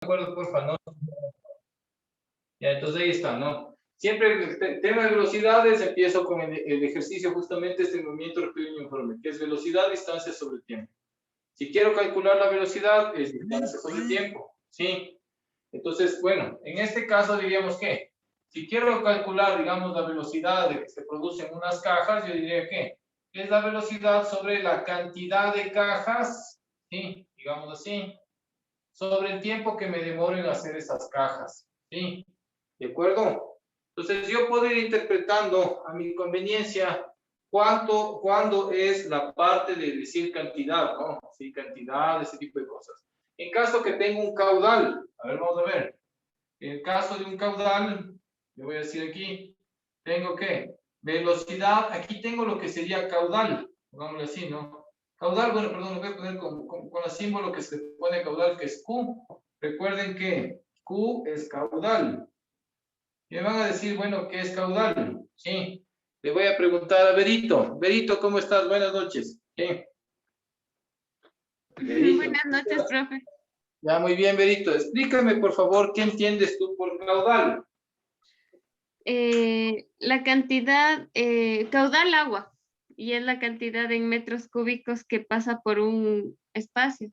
acuerdo, porfa, ¿no? Ya, entonces ahí está, ¿no? Siempre el tema de velocidades, empiezo con el ejercicio justamente este movimiento rectilíneo uniforme, que es velocidad, distancia sobre tiempo. Si quiero calcular la velocidad, es distancia sobre tiempo, ¿sí? Entonces, bueno, en este caso diríamos que, si quiero calcular, digamos, la velocidad de que se producen unas cajas, yo diría que es la velocidad sobre la cantidad de cajas, ¿sí? Digamos así, sobre el tiempo que me demoro en hacer esas cajas, ¿sí? ¿De acuerdo? Entonces yo puedo ir interpretando a mi conveniencia cuándo es la parte de decir cantidad, ¿no? Sí, cantidad, ese tipo de cosas. En caso que tenga un caudal, a ver, vamos a ver. En el caso de un caudal, le voy a decir aquí, tengo que velocidad, aquí tengo lo que sería caudal, pongámoslo así, ¿no? Caudal, bueno, perdón, lo voy a poner con el símbolo que se pone caudal, que es Q. Recuerden que Q es caudal. Y me van a decir, bueno, ¿qué es caudal? Sí. Le voy a preguntar a Berito. Berito, ¿cómo estás? Buenas noches. Sí. Berito. Buenas noches, profe. Ya, muy bien, Berito. Explícame, por favor, ¿qué entiendes tú por caudal? La cantidad, caudal agua, y es la cantidad en metros cúbicos que pasa por un espacio.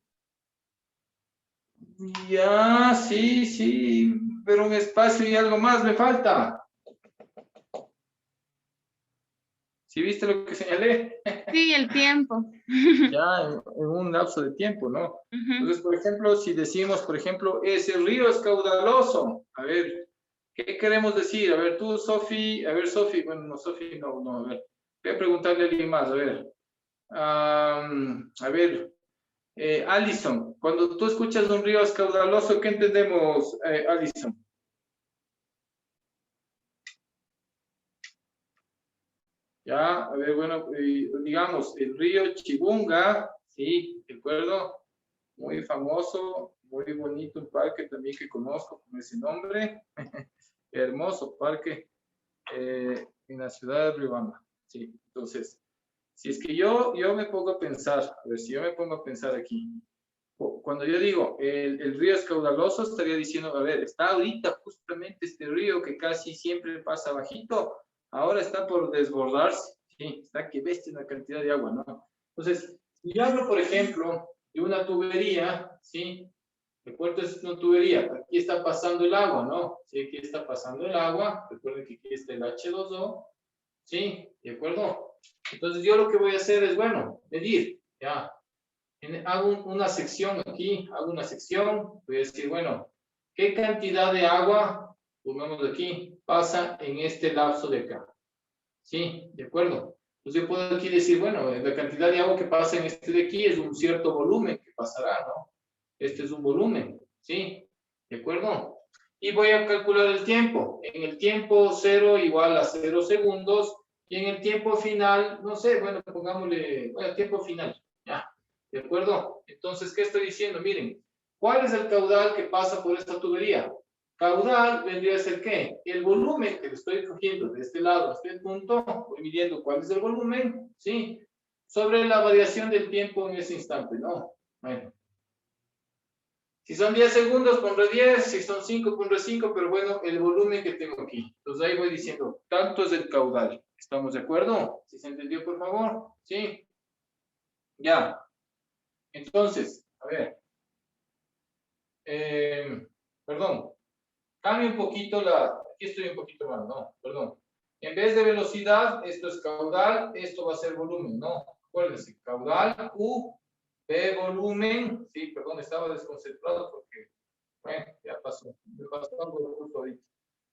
Ya, sí, sí, pero un espacio y algo más me falta. ¿Sí viste lo que señalé? Sí, el tiempo. Ya, en un lapso de tiempo, ¿no? Ujú. Entonces, por ejemplo, si decimos, por ejemplo, ese río es caudaloso, a ver, ¿qué queremos decir? A ver, tú, Sofi, a ver, Sofi, bueno, no, Sofi, no, no, a ver, voy a preguntarle a alguien más, a ver. A ver, Alison, cuando tú escuchas un río es caudaloso, ¿qué entendemos, Alison? Ya, a ver, bueno, digamos, el río Chibunga, sí, ¿de acuerdo? Muy famoso, muy bonito, un parque también que conozco con ese nombre. Hermoso parque en la ciudad de Riobamba. Sí, entonces, si es que yo me pongo a pensar, a ver, si yo me pongo a pensar aquí, cuando yo digo el río es caudaloso, estaría diciendo, a ver, está ahorita justamente este río que casi siempre pasa bajito, ahora está por desbordarse, sí, está que bestia una cantidad de agua, ¿no? Entonces, si yo hablo, por ejemplo, de una tubería, ¿sí? El puerto es una tubería, aquí está pasando el agua, ¿no? Sí, aquí está pasando el agua, recuerden que aquí está el H2O, ¿sí? ¿De acuerdo? Entonces yo lo que voy a hacer es, bueno, medir, ya, hago una sección aquí, hago una sección, voy a decir, bueno, ¿qué cantidad de agua, pongamos aquí, pasa en este lapso de acá? ¿Sí? ¿De acuerdo? Entonces yo puedo aquí decir, bueno, la cantidad de agua que pasa en este de aquí es un cierto volumen que pasará, ¿no? Este es un volumen, ¿sí? ¿De acuerdo? Y voy a calcular el tiempo. En el tiempo 0 igual a 0 segundos, y en el tiempo final, no sé, bueno, pongámosle, bueno, tiempo final, ya. ¿De acuerdo? Entonces, ¿qué estoy diciendo? Miren, ¿cuál es el caudal que pasa por esta tubería? Caudal vendría a ser ¿qué? El volumen que le estoy cogiendo de este lado a este punto, voy midiendo cuál es el volumen, ¿sí? Sobre la variación del tiempo en ese instante, ¿no? Bueno. Si son 10 segundos, pondré 10, si son 5, pondré 5, pero bueno, el volumen que tengo aquí. Entonces ahí voy diciendo, tanto es el caudal. ¿Estamos de acuerdo? ¿Sí se entendió, por favor? ¿Sí? Ya. Entonces, a ver. Perdón. Cambio un poquito aquí estoy un poquito mal, no, perdón. En vez de velocidad, esto es caudal, esto va a ser volumen, no. Acuérdense, caudal, Q, B volumen, sí, perdón, estaba desconcentrado porque, bueno, ya pasó, me pasó algo justo ahorita.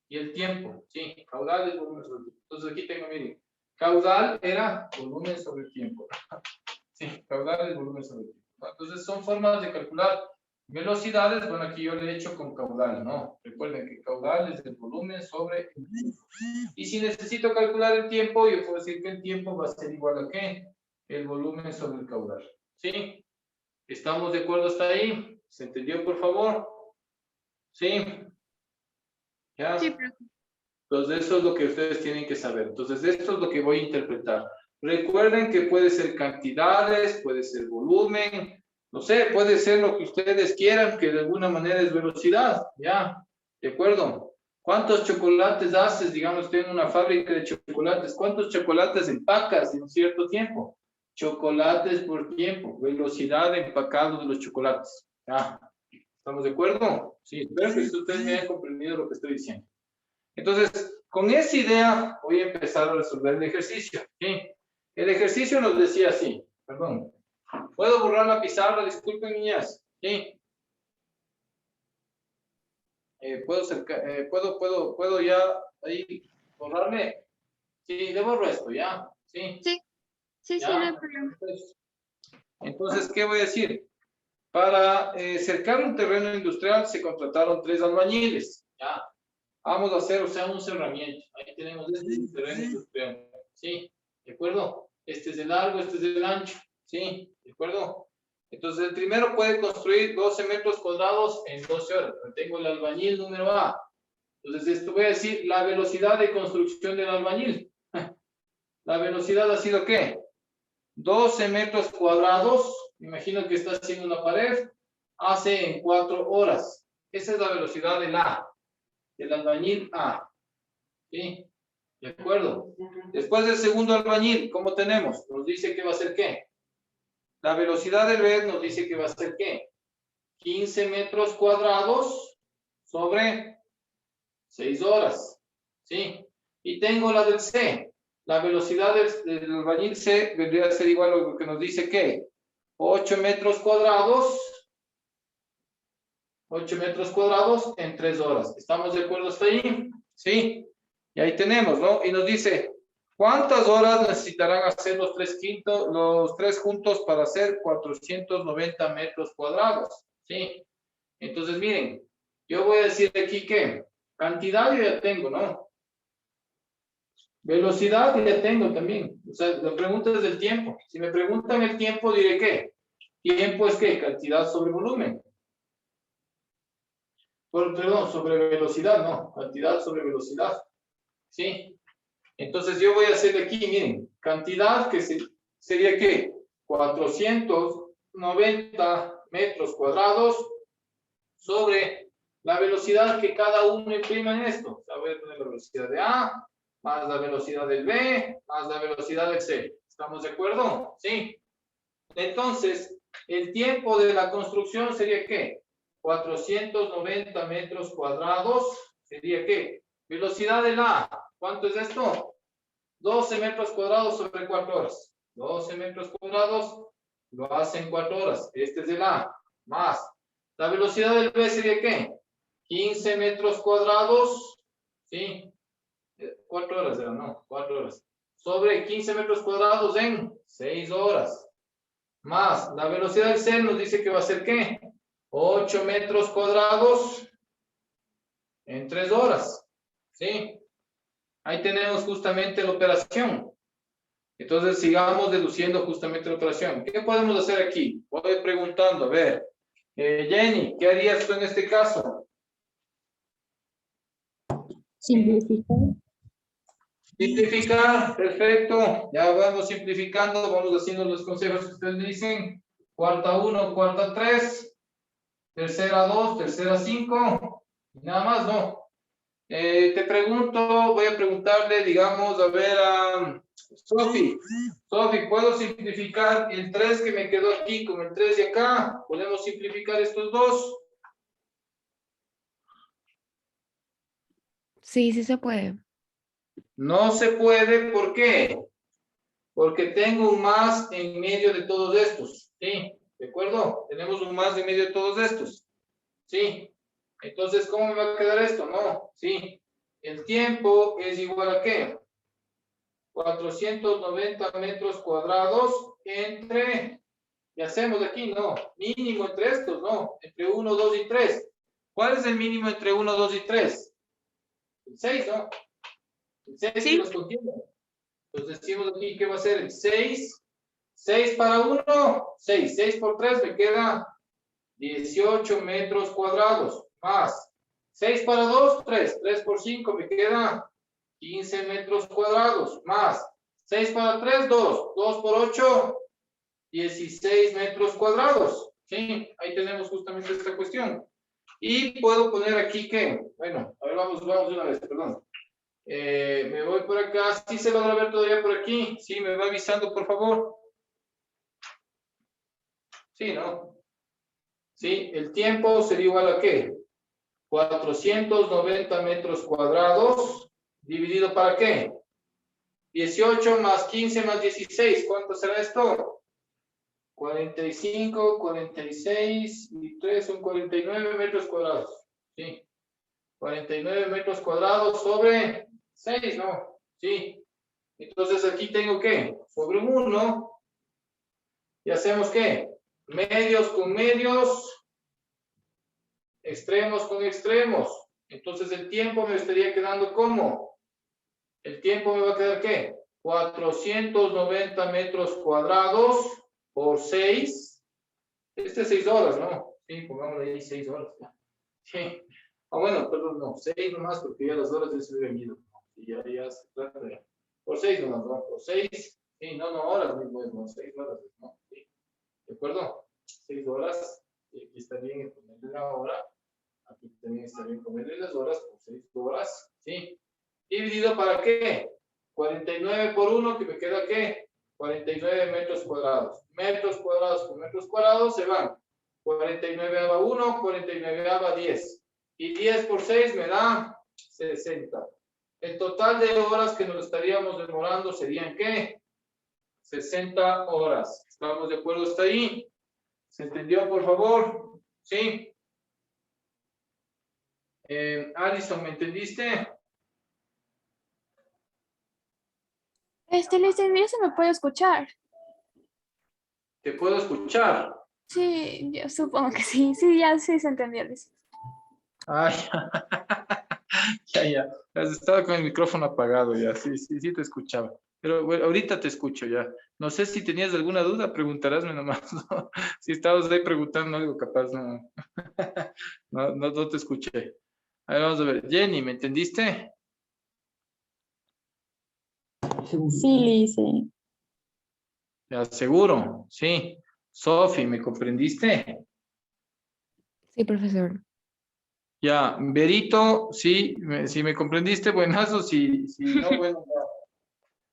Y el tiempo, sí, caudal es volumen sobre tiempo. Entonces aquí tengo, miren, caudal era volumen sobre tiempo. Sí, caudal es volumen sobre tiempo. Entonces son formas de calcular velocidades. Bueno, aquí yo le he hecho con caudal, ¿no? Recuerden que caudal es el volumen sobre el tiempo. Y si necesito calcular el tiempo, yo puedo decir que el tiempo va a ser igual a ¿qué? El volumen sobre el caudal. ¿Sí? ¿Estamos de acuerdo hasta ahí? ¿Se entendió, por favor? ¿Sí? ¿Ya? Sí, profe. Entonces, eso es lo que ustedes tienen que saber. Entonces, esto es lo que voy a interpretar. Recuerden que puede ser cantidades, puede ser volumen, No sé, puede ser lo que ustedes quieran, que de alguna manera es velocidad, ¿ya? ¿De acuerdo? ¿Cuántos chocolates haces, digamos, usted en una fábrica de chocolates? ¿Cuántos chocolates empacas en un cierto tiempo? Chocolates por tiempo, velocidad de empacado de los chocolates. ¿Ya? ¿Estamos de acuerdo? Sí, espero que ustedes me hayan comprendido lo que estoy diciendo. Entonces, con esa idea voy a empezar a resolver el ejercicio. ¿Sí? El ejercicio nos decía así, perdón. ¿Puedo borrar la pizarra? Disculpen, niñas. ¿Sí? ¿Puedo ya ahí borrarle? Sí, le borro esto, ¿ya? Sí. Sí, sí, no hay ¿Ya? problema. Entonces, ¿qué voy a decir? Para cercar un terreno industrial se contrataron 3 albañiles. ¿Ya? Vamos a hacer, o sea, un cerramiento. Ahí tenemos este terreno industrial. ¿Sí? ¿De acuerdo? Este es de largo, este es de ancho. ¿Sí? ¿De acuerdo? Entonces, el primero puede construir 12 metros cuadrados en 12 horas. Tengo el albañil número A. Entonces, esto voy a decir la velocidad de construcción del albañil. La velocidad ha sido, ¿qué? 12 metros cuadrados. Me imagino que está haciendo una pared. Hace en 4 horas. Esa es la velocidad del A. Del albañil A. ¿Sí? ¿De acuerdo? Después del segundo albañil, ¿cómo tenemos? Nos dice que va a ser ¿qué? La velocidad del B nos dice que va a ser ¿qué? 15 metros cuadrados sobre 6 horas. ¿Sí? Y tengo la del C. La velocidad del albañil C vendría a ser igual a lo que nos dice que 8 metros cuadrados. 8 metros cuadrados en 3 horas. ¿Estamos de acuerdo hasta ahí? Sí. Y ahí tenemos, ¿no? Y nos dice, ¿cuántas horas necesitarán hacer los tres juntos para hacer 490 metros cuadrados? ¿Sí? Entonces, miren, yo voy a decir aquí que cantidad yo ya tengo, ¿no? Velocidad ya tengo también. O sea, la pregunta es del tiempo. Si me preguntan el tiempo, diré ¿qué? Tiempo es ¿qué? Cantidad sobre volumen. Perdón, sobre velocidad, no. Cantidad sobre velocidad. ¿Sí? Entonces yo voy a hacer aquí, miren, cantidad que sería ¿qué? 490 metros cuadrados sobre la velocidad que cada uno imprima en esto. O sea, voy a tener la velocidad de A, más la velocidad del B, más la velocidad del C. ¿Estamos de acuerdo? Sí. Entonces, el tiempo de la construcción sería ¿qué? 490 metros cuadrados. ¿Sería qué? Velocidad del A. ¿Cuánto es esto? 12 metros cuadrados sobre 4 horas. 12 metros cuadrados lo hace en 4 horas. Este es el A. Más. La velocidad del B sería ¿qué? 15 metros cuadrados. ¿Sí? 4 horas era, no. 4 horas. Sobre 15 metros cuadrados en 6 horas. Más. La velocidad del C nos dice que va a ser ¿qué? 8 metros cuadrados en 3 horas. ¿Sí? Ahí tenemos justamente la operación. Entonces, sigamos deduciendo justamente la operación. ¿Qué podemos hacer aquí? Voy preguntando, a ver. Jenny, ¿qué harías tú en este caso? Simplificar. Simplificar, perfecto. Ya vamos simplificando, vamos haciendo los consejos que ustedes dicen. Cuarta 1, cuarta 3, tercera 2, tercera 5. Nada más, ¿no? Te pregunto, voy a preguntarle, digamos, a ver a Sofi. Sofi, ¿puedo simplificar el 3 que me quedó aquí con el 3 de acá? ¿Podemos simplificar estos dos? Sí, sí se puede. No se puede, ¿por qué? Porque tengo un más en medio de todos estos. ¿Sí? ¿De acuerdo? Tenemos un más en medio de todos estos. ¿Sí? Entonces, ¿cómo me va a quedar esto? No, ¿sí? El tiempo es igual a ¿qué? 490 metros cuadrados entre, ¿qué hacemos aquí? No, mínimo entre estos, no, entre 1, 2 y 3. ¿Cuál es el mínimo entre 1, 2 y 3? El 6, ¿no? El 6 que Sí. nos contiene. Entonces decimos aquí que va a ser el 6. 6 para 1, 6. 6 por 3 me queda 18 metros cuadrados. Más 6 para 2, 3. 3 por 5 me queda 15 metros cuadrados. Más 6 para 3, 2. 2 por 8, 16 metros cuadrados. Sí, ahí tenemos justamente esta cuestión. Y puedo poner aquí que, bueno, a ver, vamos de una vez, perdón. Me voy por acá, sí se logra ver todavía por aquí, sí, me va avisando, por favor. Sí, ¿no? Sí, el tiempo sería igual a ¿qué? 490 metros cuadrados, dividido ¿para qué? 18 más 15 más 16, ¿cuánto será esto? 45, 46 y 3 son 49 metros cuadrados. Sí. 49 metros cuadrados sobre 6, ¿no? Sí. Entonces aquí tengo ¿qué? Sobre un 1. ¿Y hacemos qué? Medios con medios, extremos con extremos. Entonces el tiempo me estaría quedando ¿cómo? El tiempo me va a quedar ¿qué? 490 metros cuadrados por 6. Este es 6 horas, ¿no? Sí, pongámosle ahí 6 horas. Sí. Ah, bueno, perdón, no, 6 nomás, porque ya las horas ya se habían ido. Y ya se trata de. Por 6 nomás, ¿no? Por 6. Sí, no, horas mismo, no, 6 horas, ¿no? Sí. ¿De acuerdo? 6 horas. Y aquí está bien ponerle la hora. Aquí también está bien ponerle las horas por 6 horas. ¿Sí? ¿Dividido para qué? 49 por 1, que me queda ¿qué? 49 metros cuadrados. Metros cuadrados por metros cuadrados se van. 49 a 1, 49 a 10. Y 10 por 6 me da 60. El total de horas que nos estaríamos demorando serían ¿qué? 60 horas. ¿Estamos de acuerdo hasta ahí? ¿Se entendió, por favor? ¿Sí? Alison, ¿me entendiste? Licenciado, ¿se me puede escuchar? ¿Te puedo escuchar? Sí, yo supongo que sí. Sí, ya sí se entendió, licenciado. Ay, ya. Estaba con el micrófono apagado ya. Sí, te escuchaba. Pero bueno, ahorita te escucho ya. No sé si tenías alguna duda, preguntarásme nomás, ¿no? Si estabas ahí preguntando algo, capaz no. No te escuché. A ver, vamos a ver. Jenny, ¿me entendiste? Sí, Lice. Ya, seguro, sí. Sofi, ¿me comprendiste? Sí, profesor. Ya, Berito, sí, si me comprendiste, buenazo, si no, bueno,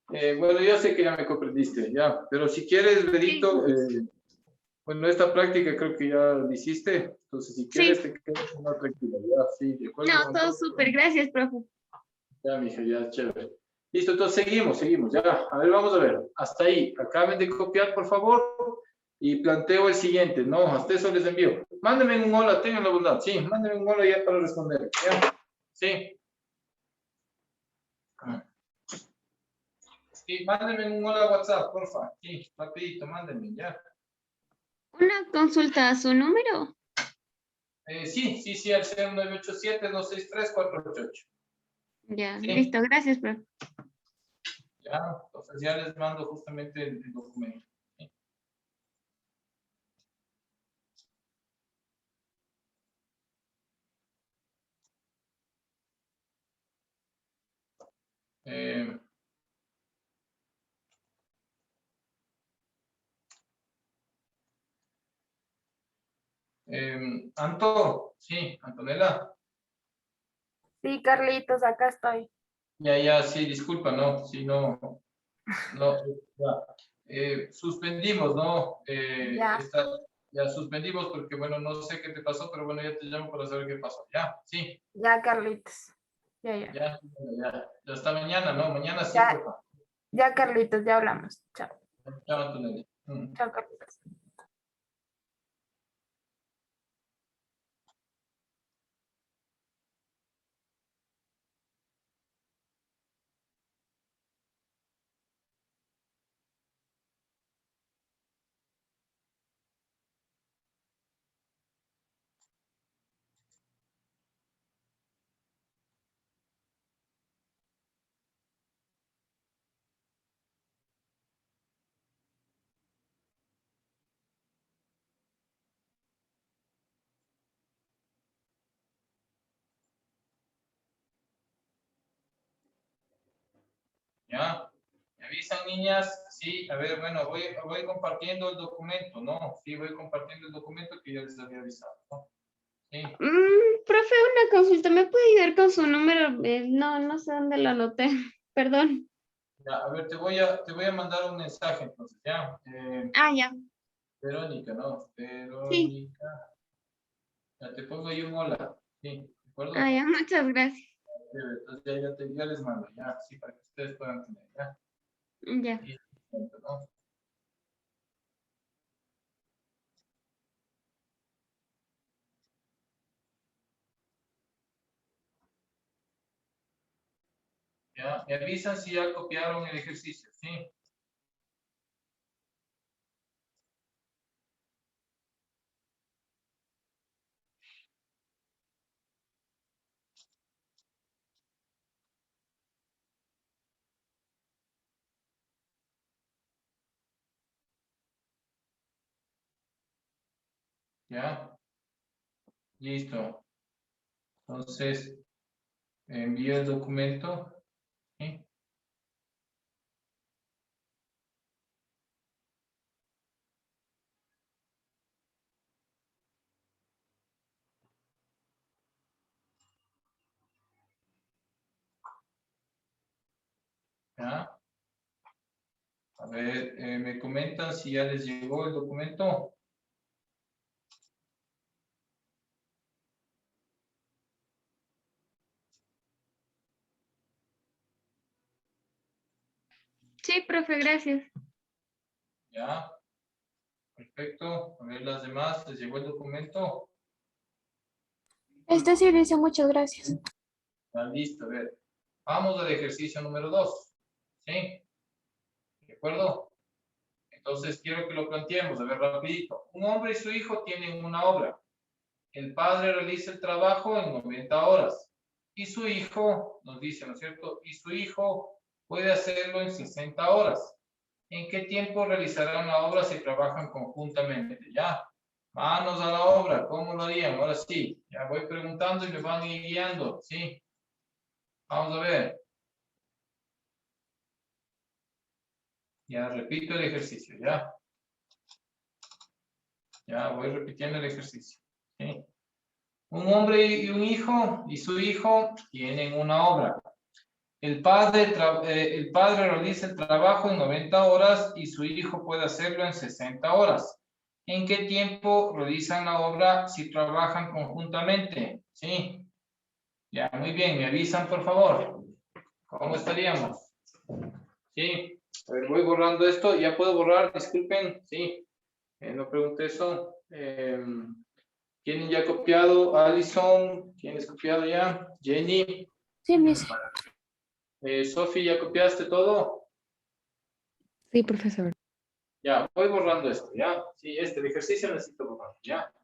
bueno, yo sé que ya me comprendiste, ya, pero si quieres, Sí, Berito, bueno, esta práctica creo que ya la hiciste, entonces si quieres sí. te quedas más tranquilo, ya, sí, de acuerdo No, con todo todo. súper. Gracias, profe. Ya, mija, ya, chévere. Listo, entonces seguimos, ya. A ver, vamos a ver, hasta ahí, acaben de copiar, por favor, y planteo el siguiente, no, hasta eso les envío. Mándenme un hola, tengan la bondad, sí, mándenme un hola ya para responder, ya, sí. Sí, mándenme un hola a WhatsApp, porfa. Sí, rapidito, mándenme, ya. Una consulta a su número. Sí, al 0987-263-488. Ya, Sí, listo. Gracias, profe. ya, entonces ya les mando justamente el documento. Sí. Eh, sí, Antonella. Sí, Carlitos, acá estoy. Ya, sí, disculpa, no, sí, no, ya. Suspendimos, ¿no? Ya, Ya suspendimos porque, bueno, no sé qué te pasó, pero bueno, ya te llamo para saber qué pasó. Ya, sí, ya, Carlitos. Ya. ya hasta mañana, ¿no? Mañana sí, Ya, por favor. ya, Carlitos, ya hablamos. Chao. Chao, Antonella. Chao, Carlitos. Ya. avisan, niñas? Sí, a ver, bueno, voy compartiendo el documento, ¿no? Sí, voy compartiendo el documento que ya les había avisado, ¿no? Sí. Profe, una consulta, ¿me puede ayudar con su número? No, no sé dónde lo anoté, perdón. Ya, a ver, te voy a mandar un mensaje, entonces, ¿ya? Ya, Verónica, ¿no? sí. Verónica. Ya te pongo ahí un hola. Sí, ¿de acuerdo? Ya, muchas gracias. Entonces ya les mando, ya, sí, para que ustedes puedan tener, ya. Ya. Sí, ¿no? Ya, me avisan si ya copiaron el ejercicio, ¿sí? Ya, listo. Entonces, envío el documento, ¿sí? Ya. A ver, me comentan si ya les llegó el documento. Sí, profe, gracias. Ya, perfecto. A ver, las demás, ¿les llegó el documento? Sí dice, muchas gracias. Ya, listo, a ver. Vamos al ejercicio número 2. ¿Sí? ¿De acuerdo? Entonces, quiero que lo planteemos, a ver, rapidito. Un hombre y su hijo tienen una obra. El padre realiza el trabajo en 90 horas. Y su hijo, nos dice, ¿no es cierto? Y su hijo puede hacerlo en 60 horas. ¿En qué tiempo realizarán la obra si trabajan conjuntamente? Ya, manos a la obra, ¿cómo lo harían? Ahora sí, ya voy preguntando y me van guiando, ¿sí? Vamos a ver. Ya repito el ejercicio, ya. Ya voy repitiendo el ejercicio, ¿sí? Un hombre y un hijo y su hijo tienen una obra. El padre realiza el trabajo en 90 horas y su hijo puede hacerlo en 60 horas. ¿En qué tiempo realizan la obra si trabajan conjuntamente? Sí. Ya, muy bien. ¿Me avisan, por favor? ¿Cómo estaríamos? Sí. A ver, voy borrando esto. Ya puedo borrar, disculpen. Sí. No pregunté eso. ¿Quién ya ha copiado? Alison. ¿Quién es copiado ya? Jenny. Sí, dice. Sofi, ¿ya copiaste todo? Sí, profesor. Ya, voy borrando esto, ¿ya? Sí, el ejercicio necesito borrar, ¿ya?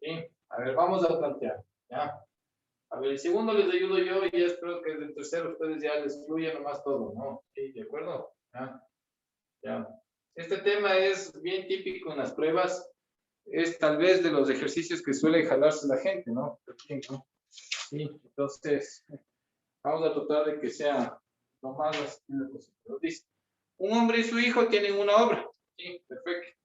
Sí, a ver, vamos a plantear, ¿ya? A ver, el segundo les ayudo yo y ya espero que el tercero ustedes ya les fluya nomás todo, ¿no? Sí, ¿de acuerdo? Ya, ya. Este tema es bien típico en las pruebas, es tal vez de los ejercicios que suele jalarse la gente, ¿no? Sí, entonces, vamos a tratar de que sea lo más posible. Dice, un hombre y su hijo tienen una obra. Sí, perfecto.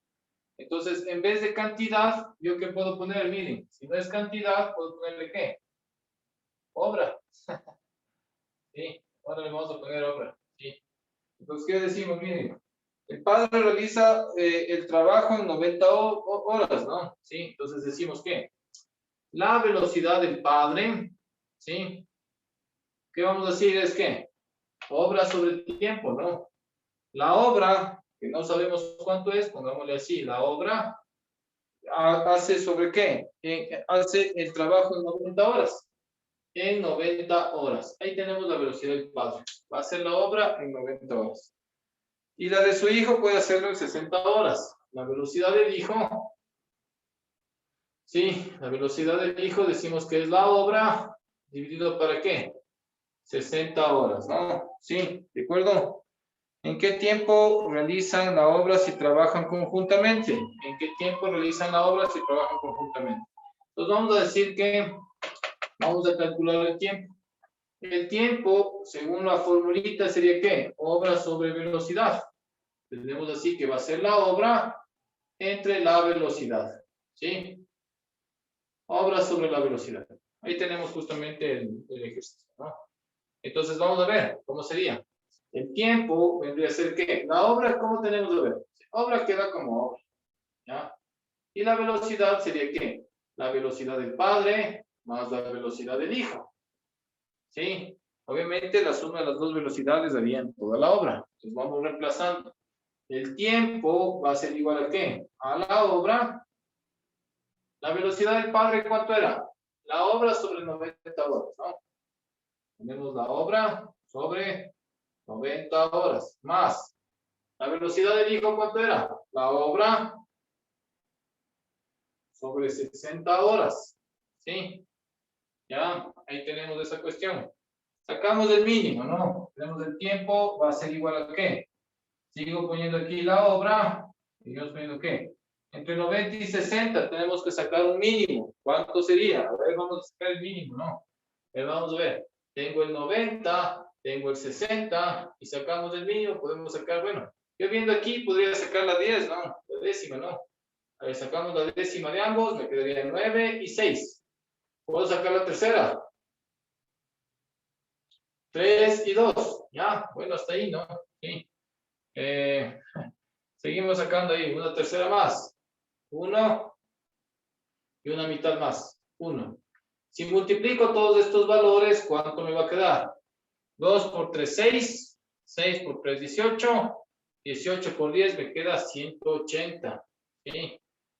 Entonces, en vez de cantidad, ¿yo qué puedo poner? Miren, si no es cantidad, ¿puedo ponerle qué? Obra. Sí, ahora le vamos a poner obra. Sí. Entonces, ¿qué decimos? Miren, el padre realiza el trabajo en 90 horas, ¿no? Sí, entonces decimos ¿qué? La velocidad del padre, ¿sí? ¿Qué vamos a decir? Es que obra sobre el tiempo, ¿no? La obra, que no sabemos cuánto es, pongámosle así, la obra hace sobre qué? Hace el trabajo en 90 horas. En 90 horas. Ahí tenemos la velocidad del padre. Va a hacer la obra en 90 horas. Y la de su hijo puede hacerlo en 60 horas. La velocidad del hijo, sí, la velocidad del hijo decimos que es la obra dividido para qué? 60 horas, ¿no? Sí, ¿de acuerdo? ¿En qué tiempo realizan la obra si trabajan conjuntamente? ¿En qué tiempo realizan la obra si trabajan conjuntamente? Entonces vamos a decir que vamos a calcular el tiempo. El tiempo, según la formulita, sería ¿qué? Obra sobre velocidad. Tenemos así que va a ser la obra entre la velocidad. ¿Sí? Obra sobre la velocidad. Ahí tenemos justamente el ejercicio, ¿no? Entonces vamos a ver cómo sería. El tiempo vendría a ser ¿qué? La obra, ¿cómo tenemos que ver? Obra queda como obra. ¿Ya? Y la velocidad sería ¿qué? La velocidad del padre más la velocidad del hijo. ¿Sí? Obviamente la suma de las dos velocidades darían toda la obra. Entonces vamos reemplazando. El tiempo va a ser igual a ¿qué? A la obra. La velocidad del padre, ¿cuánto era? La obra sobre 90 horas, ¿no? Tenemos la obra sobre 90 horas. Más. La velocidad del hijo, ¿cuánto era? La obra sobre 60 horas. ¿Sí? Ya, ahí tenemos esa cuestión. Sacamos el mínimo, ¿no? Tenemos el tiempo, va a ser igual a ¿qué? Sigo poniendo aquí la obra. Seguimos poniendo ¿qué? Entre 90 y 60 tenemos que sacar un mínimo. ¿Cuánto sería? A ver, vamos a sacar el mínimo, ¿no? A ver, vamos a ver. Tengo el 90, tengo el 60 y sacamos el mínimo. Podemos sacar, bueno, yo viendo aquí podría sacar la 10, ¿no? La décima, ¿no? A ver, sacamos la décima de ambos, me quedaría 9 y 6. ¿Puedo sacar la tercera? 3 y 2. Ya, bueno, hasta ahí, ¿no? Sí. Seguimos sacando ahí una tercera más. 1 y una mitad más. 1. Si multiplico todos estos valores, ¿cuánto me va a quedar? 2 por 3, 6. 6 por 3, 18. 18 por 10 me queda 180. ¿Sí?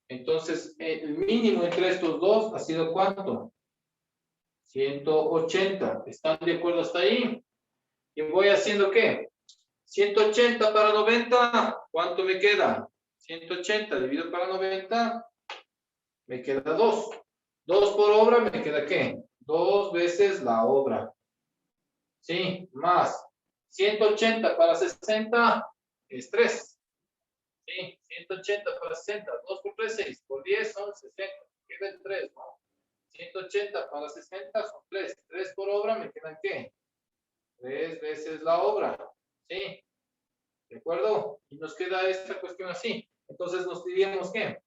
Entonces, el mínimo entre estos dos ha sido ¿cuánto? 180. ¿Están de acuerdo hasta ahí? Y voy haciendo ¿qué? 180 para 90, ¿cuánto me queda? 180 dividido para 90, me queda 2. 2 por obra, ¿me queda qué? 2 veces la obra. ¿Sí? Más 180 para 60 es 3. ¿Sí? 180 para 60, 2 por 3, 6. Por 10 son 60. Queda el 3, ¿no? 180 para 60 son 3. 3 por obra, ¿me quedan qué? 3 veces la obra. ¿Sí? ¿De acuerdo? Y nos queda esta cuestión así. Entonces nos diríamos que,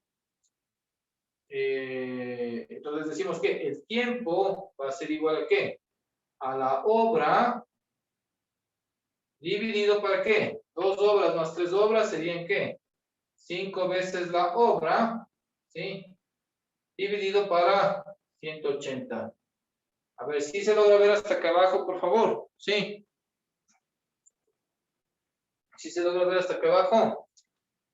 entonces decimos que el tiempo va a ser igual a ¿qué? A la obra dividido para ¿qué? 2 obras más 3 obras serían ¿qué? 5 veces la obra, ¿sí? Dividido para 180. A ver, si se logra ver hasta acá abajo, por favor. Sí. Si se logra ver hasta acá abajo.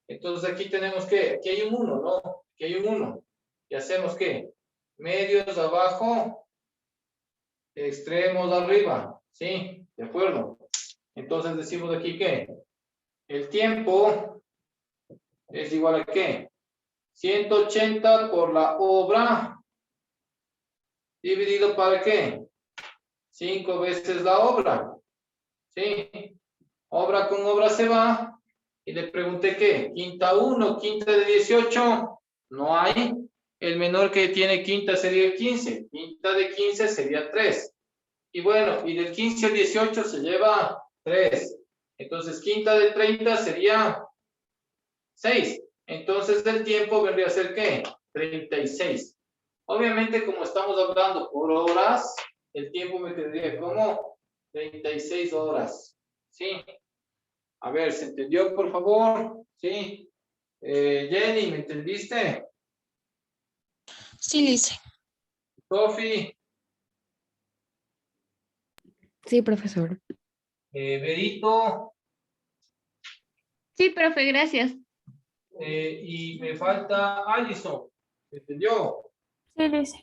Entonces aquí tenemos que, aquí hay un 1, ¿no? Aquí hay un 1. ¿Y hacemos qué? Medios abajo, extremos arriba. ¿Sí? ¿De acuerdo? Entonces decimos aquí que el tiempo es igual a ¿qué? 180 por la obra dividido para ¿qué? 5 veces la obra. ¿Sí? Obra con obra se va. Y le pregunté ¿qué? Quinta 1, quinta de 18. No hay. El menor que tiene quinta sería el 15. Quinta de 15 sería 3. Y bueno, y del 15 al 18 se lleva 3. Entonces, quinta de 30 sería 6. Entonces, el tiempo vendría a ser ¿qué? 36. Obviamente, como estamos hablando por horas, el tiempo me tendría como 36 horas. ¿Sí? A ver, ¿se entendió, por favor? ¿Sí? Jenny, ¿me entendiste? Sí, Lice. Sofi, Sí, profesor. Berito, Sí, profe, gracias. y me falta Alison. ¿Me entendió? Sí, Luis.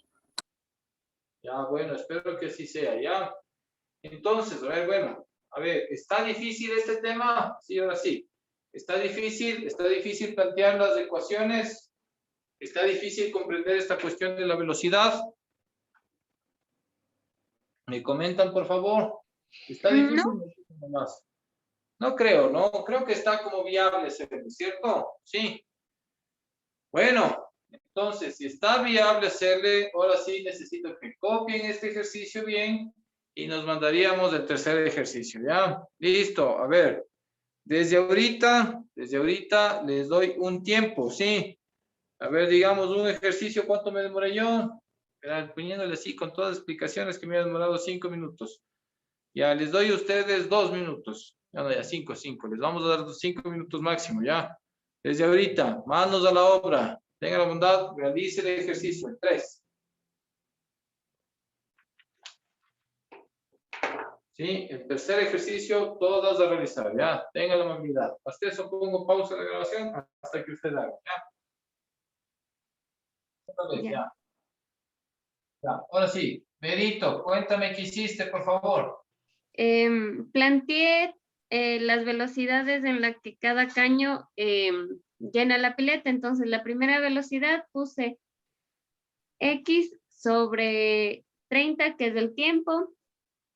Ya, bueno, espero que así sea, ¿ya? Entonces, a ver, bueno, a ver, ¿está difícil este tema? Sí, ahora sí. ¿Está difícil plantear las ecuaciones? ¿Está difícil comprender esta cuestión de la velocidad? ¿Me comentan, por favor? ¿Está difícil? No. No creo, ¿no? Creo que está como viable, ¿cierto? Sí. Bueno, entonces, si está viable hacerle, ahora sí necesito que copien este ejercicio bien y nos mandaríamos el tercer ejercicio, ¿ya? Listo, a ver. Desde ahorita les doy un tiempo, ¿sí? A ver, digamos, un ejercicio, ¿cuánto me demoré yo? Espera, poniéndole así con todas las explicaciones que me ha demorado 5 minutos. Ya, les doy a ustedes 2 minutos. Ya no, ya 5. Les vamos a dar 5 minutos máximo, ¿ya? Desde ahorita, manos a la obra. Tengan la bondad, realice el ejercicio. 3. Sí, el tercer ejercicio, todas a realizar, ¿ya? Tengan la amabilidad. Hasta eso pongo pausa en la grabación hasta que usted haga, ¿ya? Otra vez, ya. Ya, ahora sí, Berito, cuéntame qué hiciste, por favor. Planteé las velocidades en la que cada caño llena la pileta. Entonces, la primera velocidad puse X sobre 30, que es el tiempo.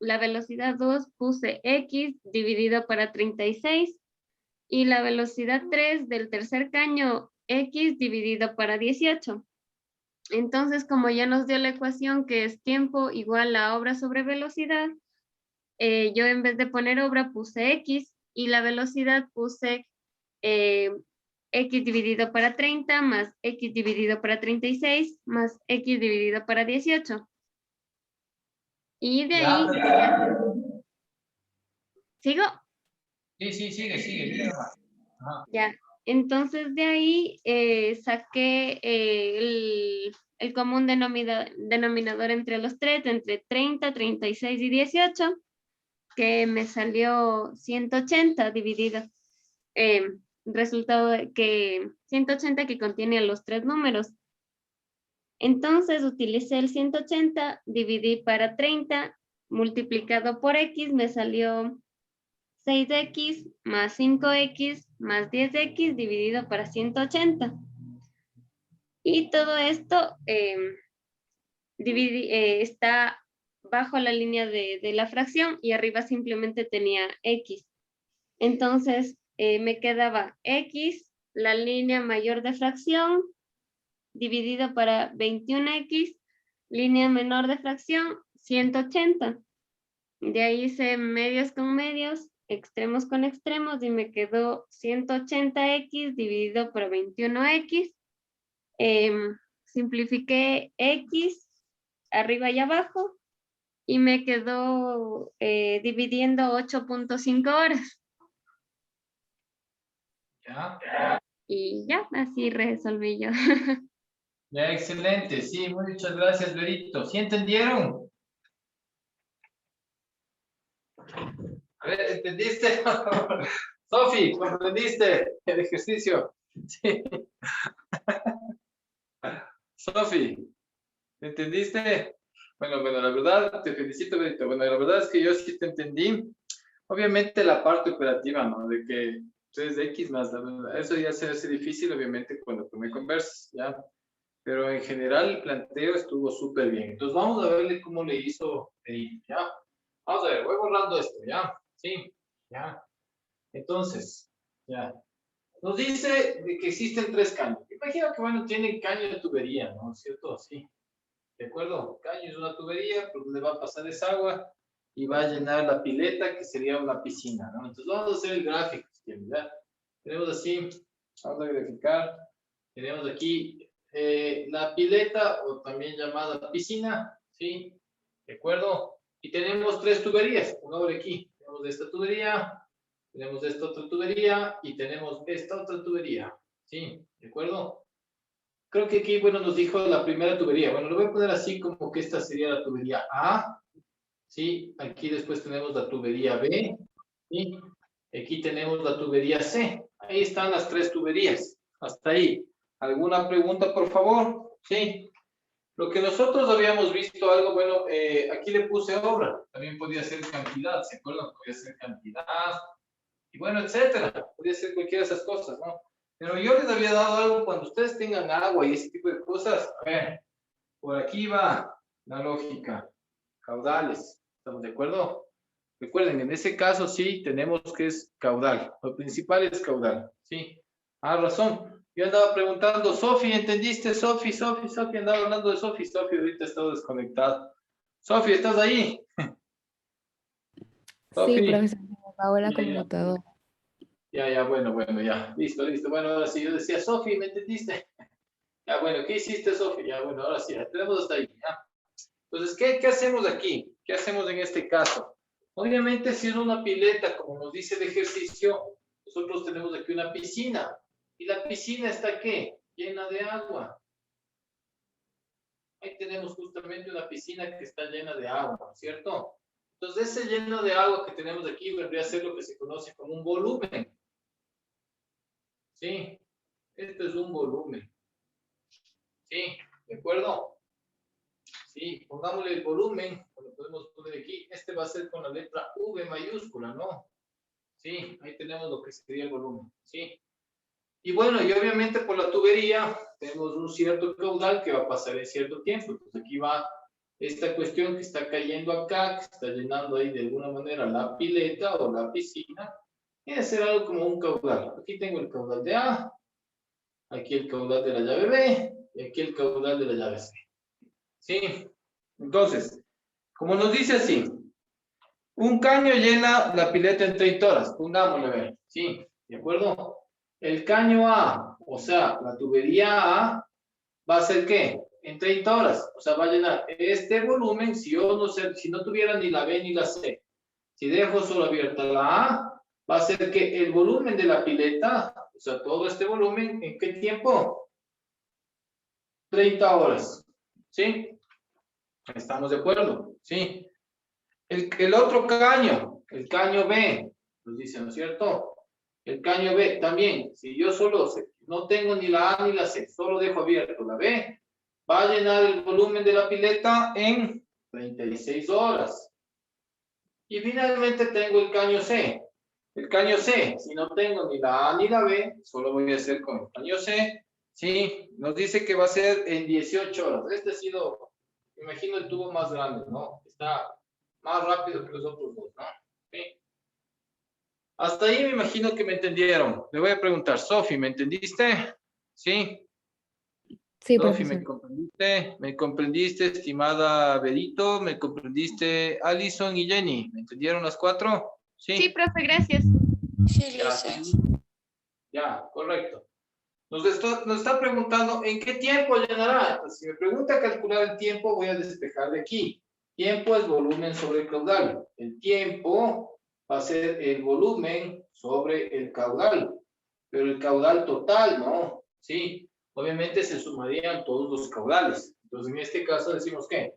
La velocidad 2 puse X dividido para 36. Y la velocidad 3 del tercer caño, X dividido para 18. Entonces, como ya nos dio la ecuación que es tiempo igual a obra sobre velocidad, yo en vez de poner obra puse X y la velocidad puse X dividido para 30 más X dividido para 36 más X dividido para 18. Y de ahí... ¿Sigo? Sí, sigue. Ajá. Ya, entonces de ahí saqué el común denominador entre los tres, entre 30, 36 y 18, que me salió 180 dividido. Resultado de que 180 que contiene los tres números. Entonces utilicé el 180, dividí para 30, multiplicado por X, me salió 6X más 5X más 10X dividido para 180. Y todo esto está bajo la línea de la fracción y arriba simplemente tenía X. Entonces me quedaba X, la línea mayor de fracción, dividido para 21X, línea menor de fracción, 180. De ahí hice medios con medios, extremos con extremos y me quedó 180X dividido por 21X. Simplifiqué X arriba y abajo y me quedó dividiendo 8.5 horas. Ya. Y ya, así resolví yo. Ya, excelente. Sí, muchas gracias, Berito. ¿Sí entendieron? A ver, ¿entendiste? Sofi, ¿comprendiste el ejercicio? Sí. Sofi, ¿entendiste? Bueno, la verdad, te felicito, Berito. Bueno, la verdad es que yo sí te entendí. Obviamente la parte operativa, ¿no? De que 3x más, eso ya se hace difícil, obviamente, cuando tú me conversas, ¿ya? Pero en general el planteo estuvo súper bien. Entonces vamos a verle cómo le hizo Berito, ¿ya? Vamos a ver, voy borrando esto, ¿ya? Sí, ¿ya? Entonces, ya. Nos dice de que existen 3 caños. Imagino que, bueno, tienen caño de tubería, ¿no es cierto? Sí. ¿De acuerdo? Caño es una tubería por donde va a pasar esa agua y va a llenar la pileta, que sería una piscina, ¿no? Entonces vamos a hacer el gráfico, ¿ya? Tenemos así, vamos a graficar. Tenemos aquí la pileta, o también llamada piscina, ¿sí? ¿De acuerdo? Y tenemos 3 tuberías. Pongámosle aquí. Tenemos esta tubería, tenemos esta otra tubería y tenemos esta otra tubería, ¿sí? ¿De acuerdo? Creo que aquí, bueno, nos dijo la primera tubería. Bueno, lo voy a poner así como que esta sería la tubería A, ¿sí? Aquí después tenemos la tubería B, ¿sí? Aquí tenemos la tubería C. Ahí están las 3 tuberías. Hasta ahí. ¿Alguna pregunta, por favor? Sí. Lo que nosotros habíamos visto algo, bueno, aquí le puse obra. También podía ser cantidad, ¿se acuerdan? Podía ser cantidad. Y bueno, etcétera. Podía ser cualquiera de esas cosas, ¿no? Pero yo les había dado algo cuando ustedes tengan agua y ese tipo de cosas. A ver, por aquí va la lógica. Caudales. ¿Estamos de acuerdo? Recuerden, en ese caso sí tenemos que es caudal. Lo principal es caudal. Sí. Ah, razón. Yo andaba preguntando, Sofi, ¿entendiste? Sofi, andaba hablando de Sofi. Sofi ahorita está desconectado. Sofi, ¿estás ahí? Sofi. Sí, profesor, me apagó la Ya, ya. computadora. Ya, bueno, ya. Listo. Bueno, ahora sí, yo decía, Sofi, ¿me entendiste? Ya, bueno, ¿qué hiciste, Sofi? Ya, bueno, ahora sí, ya tenemos hasta ahí, ¿ya? Entonces, ¿qué hacemos aquí? ¿Qué hacemos en este caso? Obviamente, si es una pileta, como nos dice el ejercicio, nosotros tenemos aquí una piscina. ¿Y la piscina está qué? Llena de agua. Ahí tenemos justamente una piscina que está llena de agua, ¿cierto? Entonces, ese lleno de agua que tenemos aquí vendría a ser lo que se conoce como un volumen. ¿Sí? Esto es un volumen. ¿Sí? ¿De acuerdo? Sí, pongámosle el volumen, lo podemos poner aquí. Este va a ser con la letra V mayúscula, ¿no? Sí, ahí tenemos lo que sería el volumen. Sí. Y bueno, y obviamente por la tubería tenemos un cierto caudal que va a pasar en cierto tiempo. Entonces aquí va esta cuestión que está cayendo acá, que está llenando ahí de alguna manera la pileta o la piscina. Tiene que ser algo como un caudal. Aquí tengo el caudal de A, aquí el caudal de la llave B y aquí el caudal de la llave C. ¿Sí? Entonces, como nos dice así, un caño llena la pileta en 30 horas. Pongámosle a ver. ¿Sí? ¿De acuerdo? El caño A, o sea, la tubería A, va a ser ¿qué? En 30 horas. O sea, va a llenar este volumen si yo no sé, si no tuviera ni la B ni la C. Si dejo solo abierta la A, va a ser que el volumen de la pileta, o sea, todo este volumen, ¿en qué tiempo? 30 horas. ¿Sí? ¿Estamos de acuerdo? Sí. El otro caño, el caño B, nos dice, ¿no es cierto? El caño B también, si yo solo no tengo ni la A ni la C, solo dejo abierto la B, va a llenar el volumen de la pileta en 36 horas. Y finalmente tengo el caño C. El caño C, si no tengo ni la A ni la B, solo voy a hacer con el caño C. Sí, nos dice que va a ser en 18 horas. Este ha sido, me imagino, el tubo más grande, ¿no? Está más rápido que los otros dos, ¿no? Sí. Hasta ahí me imagino que me entendieron. Le voy a preguntar, Sofi, ¿me entendiste? Sí. Sí, Sofi, profesor. ¿me comprendiste? ¿Me comprendiste, estimada Berito? ¿Me comprendiste, Alison y Jenny? ¿Me entendieron las cuatro? Sí. Sí, profe, gracias. Sí, Ya, sí. Ya, correcto. Nos está preguntando en qué tiempo llenará. Entonces, si me pregunta calcular el tiempo, voy a despejar de aquí. Tiempo es volumen sobre el caudal. El tiempo va a ser el volumen sobre el caudal. Pero el caudal total, ¿no? Sí. Obviamente se sumarían todos los caudales. Entonces, en este caso decimos que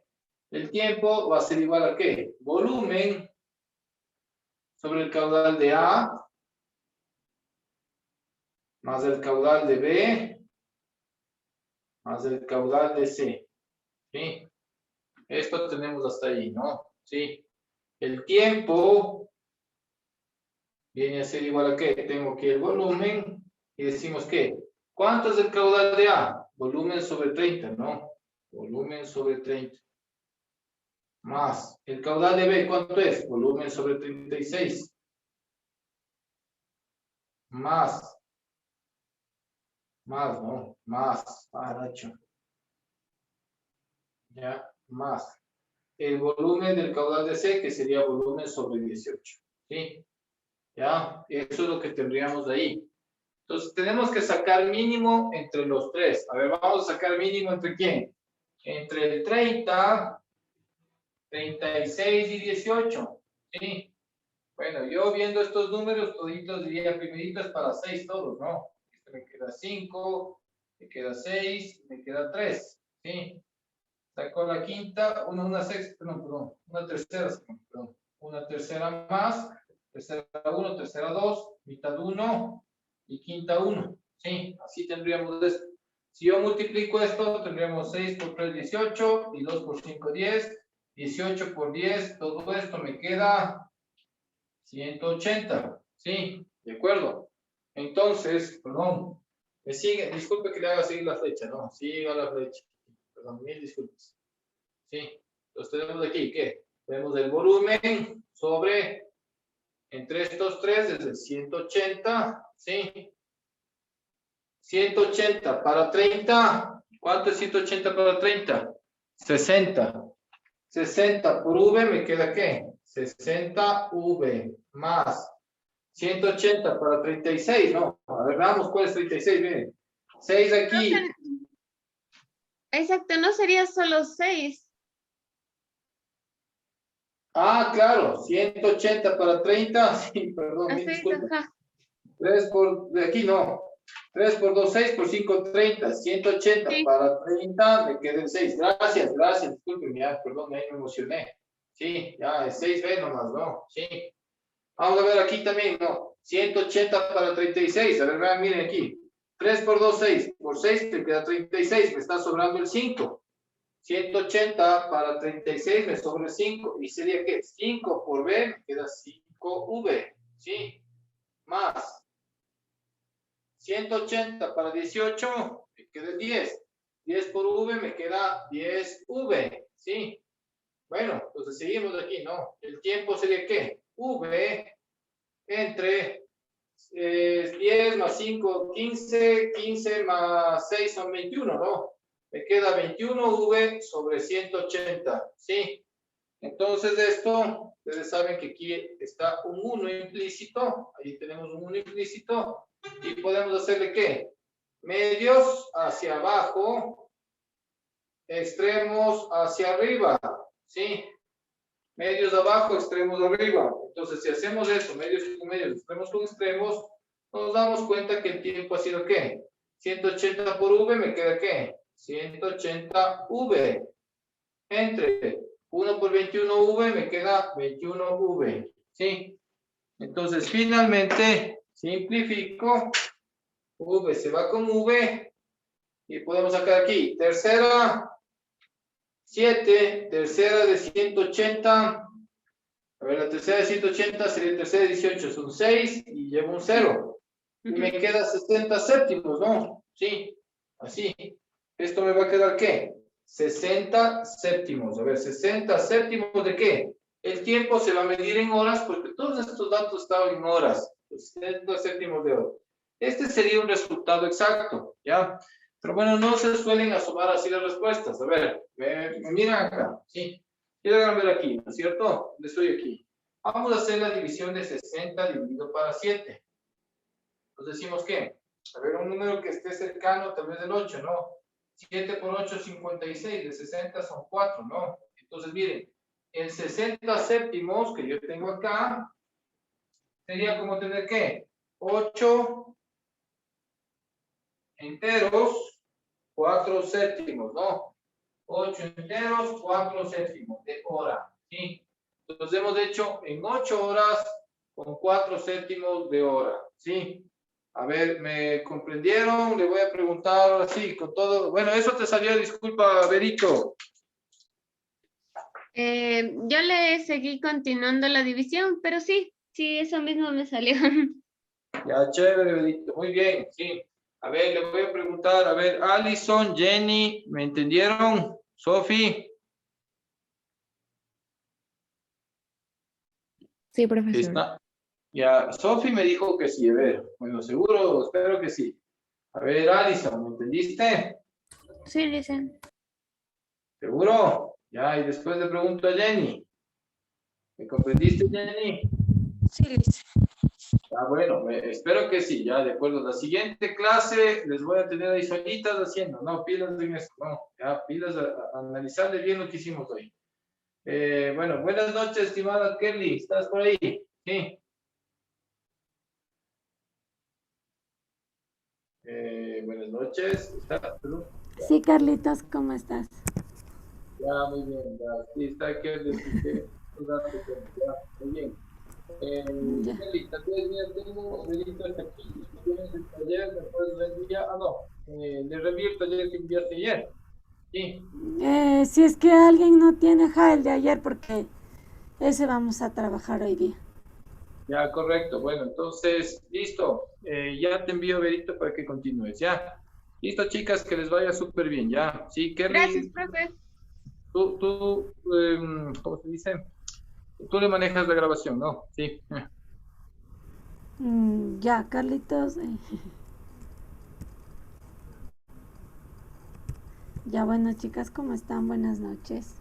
el tiempo va a ser igual a ¿qué? Volumen sobre el caudal de A más el caudal de B más el caudal de C. ¿Sí? Esto tenemos hasta ahí, ¿no? Sí. El tiempo viene a ser igual a ¿qué? Tengo aquí el volumen y decimos que ¿cuánto es el caudal de A? Volumen sobre 30, ¿no? Volumen sobre 30. Más el caudal de B, ¿cuánto es? Volumen sobre 36. Más, ¿no? Más, Nacho. Ya, más el volumen del caudal de C, que sería volumen sobre 18. ¿Sí? ¿Ya? Eso es lo que tendríamos ahí. Entonces, tenemos que sacar mínimo entre los tres. A ver, vamos a sacar mínimo entre quién. Entre el 30, 36 y 18. ¿Sí? Bueno, yo viendo estos números, toditos diría primerito es para 6 todos, ¿no? Este me queda 5, me queda 6, me queda 3. ¿Sí? Sacó la quinta, una sexta, no, perdón, una tercera, perdón, una tercera más, tercera 1, tercera 2, mitad 1 y quinta 1. Sí, así tendríamos esto. Si yo multiplico esto, tendríamos 6 por 3, 18, y 2 por 5, 10, 18 por 10, todo esto me queda 180. Sí, de acuerdo. Entonces, perdón, me sigue, disculpe que le haga seguir la flecha, ¿no? Siga la flecha. Perdón, mil disculpas. Sí, entonces tenemos aquí, ¿qué? Tenemos el volumen sobre, entre estos tres, es el 180, ¿sí? 180 para 30, ¿cuánto es 180 para 30? 60. 60 por V me queda, ¿qué? 60V más 180 para 36, ¿no? A ver, veamos cuál es 36, miren. 6 aquí. Exacto, no sería solo 6. Ah, claro, 180 para 30. Sí, perdón, A mil 6, disculpas. ajá. 3 por, de aquí no. 3 por 2, 6 por 5, 30. 180 Sí. para 30, me quedé en 6. Gracias, gracias. Disculpen, ya, perdón, ahí me emocioné. Sí, ya, es 6B nomás, ¿no? Sí. Vamos a ver aquí también, ¿no? 180 para 36. A ver, vean, miren aquí. 3 por 2, 6. Por 6 te queda 36. Me está sobrando el 5. 180 para 36 me sobra el 5. ¿Y sería qué? 5 por B me queda 5V. ¿Sí? Más 180 para 18 me queda el 10. 10 por V me queda 10V. ¿Sí? Bueno, entonces seguimos aquí, ¿no? El tiempo sería ¿qué? V entre 10 más 5, 15, 15 más 6 son 21, ¿no? Me queda 21V sobre 180, ¿sí? Entonces de esto, ustedes saben que aquí está un 1 implícito, ahí tenemos un 1 implícito, y podemos hacerle ¿qué? Medios hacia abajo, extremos hacia arriba, ¿sí? Medios abajo, extremos arriba. Entonces, si hacemos eso, medios con medios, extremos con extremos, nos damos cuenta que el tiempo ha sido ¿qué? 180 por V me queda ¿qué? 180V. Entre 1 por 21V me queda 21V. ¿Sí? Entonces, finalmente, simplifico. V se va con V. Y podemos sacar aquí, tercera, 7, tercera de 180. A ver, la tercera de 180 sería la tercera de 18, son 6 y llevo un 0. Y me queda 60 séptimos, ¿no? Sí, así. ¿Esto me va a quedar qué? 60 séptimos. A ver, 60 séptimos ¿de qué? El tiempo se va a medir en horas porque todos estos datos estaban en horas. 60 séptimos de hora. Este sería un resultado exacto, ¿ya? Pero bueno, no se suelen asomar así las respuestas. A ver, me miran acá, ¿sí? Quiero ver aquí, ¿no es cierto? ¿Dónde estoy aquí? Vamos a hacer la división de 60 dividido para 7. Entonces decimos que, a ver, un número que esté cercano, tal vez del 8, ¿no? 7 por 8, 56, de 60 son 4, ¿no? Entonces, miren, el 60 séptimos que yo tengo acá, sería como tener, ¿qué? 8 enteros, 4 séptimos, ¿no? 8 enteros, 4 séptimos de hora, ¿sí? Entonces hemos hecho en 8 horas con 4 séptimos de hora, ¿sí? A ver, ¿me comprendieron? Le voy a preguntar así, con todo. Bueno, eso te salió, disculpa, Berito. Yo le seguí continuando la división, pero sí, eso mismo me salió. Ya, chévere, Berito. Muy bien, sí. A ver, le voy a preguntar, a ver, Alison, Jenny, ¿me entendieron? Sofi. Sí, profesor. Está. Ya, Sofi me dijo que sí, a ver, bueno, seguro, espero que sí. A ver, Alison, ¿me entendiste? Sí, dicen. ¿Seguro? Ya, y después le pregunto a Jenny. ¿Me comprendiste, Jenny? Sí, dicen. Ah, bueno, espero que sí, ya, de acuerdo. La siguiente clase les voy a tener ahí solitas haciendo, no, pilas en esto, no, ya, pilas a analizarle bien lo que hicimos hoy. Bueno, buenas noches, estimada Kelly, ¿estás por ahí? Sí. Buenas noches, ¿estás? Sí, Carlitos, ¿cómo estás? Ya, muy bien, ya, sí, está Kelly, sí, ya, muy bien. Ya. Kelly, tal vez ya tengo dedito hasta aquí. Si tienes el taller, me puedes reenviar. Ah, no. Le reenvío el taller que enviaste ayer. Sí. Si es que alguien no tiene el de ayer, porque ese vamos a trabajar hoy día. Ya, correcto. Bueno, entonces, listo. Ya te envío, Berito, para que continúes. Ya. Listo, chicas, que les vaya súper bien. Ya. Sí, Gracias, Kelly, profe. ¿cómo se dice? Tú le manejas la grabación, ¿no? Sí. Ya, Carlitos. Ya, bueno, chicas, ¿cómo están? Buenas noches.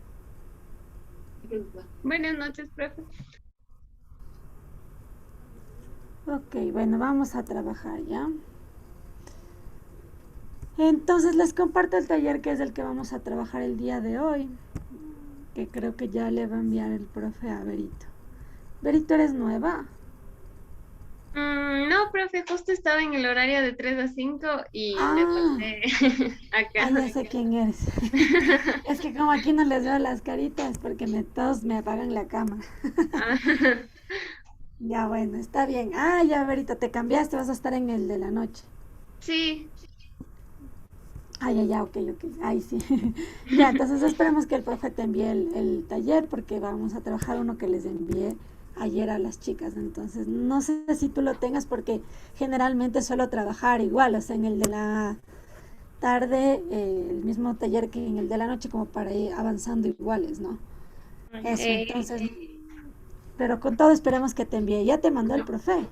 Buenas noches, profe. Ok, bueno, vamos a trabajar ya. Entonces les comparto el taller que es el que vamos a trabajar el día de hoy, que creo que ya le va a enviar el profe a Berito. Berito, ¿eres nueva? No, profe, justo estaba en el horario de 3 a 5 y me Ah, pasé ya acá. sé quién eres. Es que como aquí no les veo las caritas porque todos me apagan la cámara. Ah, Ya bueno, está bien. Ya Berito, te cambiaste, vas a estar en el de la noche. sí, Ya, ok. Ahí sí. Ya, entonces esperemos que el profe te envíe el taller porque vamos a trabajar uno que les envié ayer a las chicas. Entonces, no sé si tú lo tengas porque generalmente suelo trabajar igual, o sea, en el de la tarde, el mismo taller que en el de la noche, como para ir avanzando iguales, ¿no? Eso, eh, entonces, pero con todo esperemos que te envíe. ¿Ya te mandó el profe?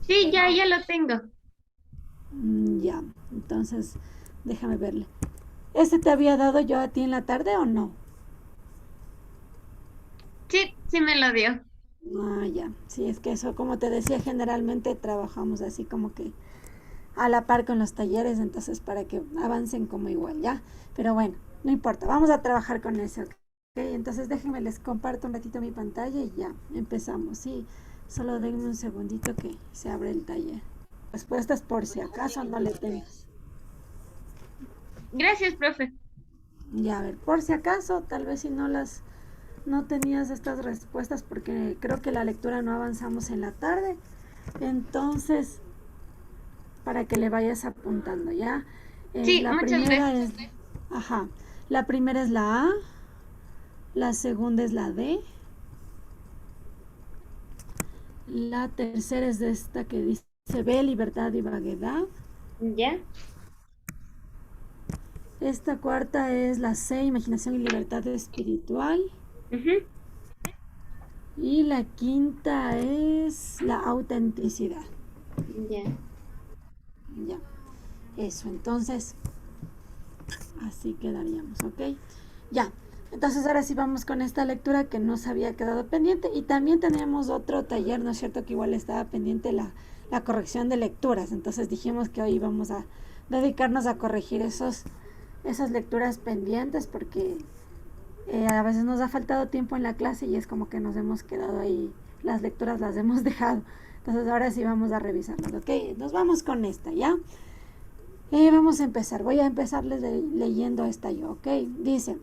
sí, ya lo tengo. Ya, entonces, déjame verle. ¿Este te había dado yo a ti en la tarde o no? Sí me lo dio. Ya. Sí, es que eso, como te decía, generalmente trabajamos así como que a la par con los talleres, entonces para que avancen como igual, ¿ya? Pero bueno, no importa, vamos a trabajar con eso, ¿ok? Entonces déjenme, les comparto un ratito mi pantalla y ya, empezamos, sí. Solo denme un segundito que se abre el taller. Respuestas por si acaso no le tengas. Gracias, profe. Ya, a ver, por si acaso, tal vez si no tenías estas respuestas porque creo que la lectura no avanzamos en la tarde. Entonces, para que le vayas apuntando, ¿ya? Sí, La muchas primera gracias. es, la primera es la A, la segunda es la D, la tercera es esta que dice B, libertad y vaguedad, Ya. esta cuarta es la C, imaginación y libertad espiritual, Ujú. y la quinta es la autenticidad. Ya. Ya, eso, entonces, así quedaríamos, ¿ok? Ya, entonces ahora sí vamos con esta lectura que nos había quedado pendiente y también teníamos otro taller, ¿no es cierto? Que igual estaba pendiente la corrección de lecturas, entonces dijimos que hoy vamos a dedicarnos a corregir esas lecturas pendientes porque a veces nos ha faltado tiempo en la clase y es como que nos hemos quedado ahí, las lecturas las hemos dejado. Entonces ahora sí vamos a revisarlas, ¿ok? Nos vamos con esta, ¿ya? Vamos a empezar, voy a empezarles leyendo esta yo, ¿ok? Dice,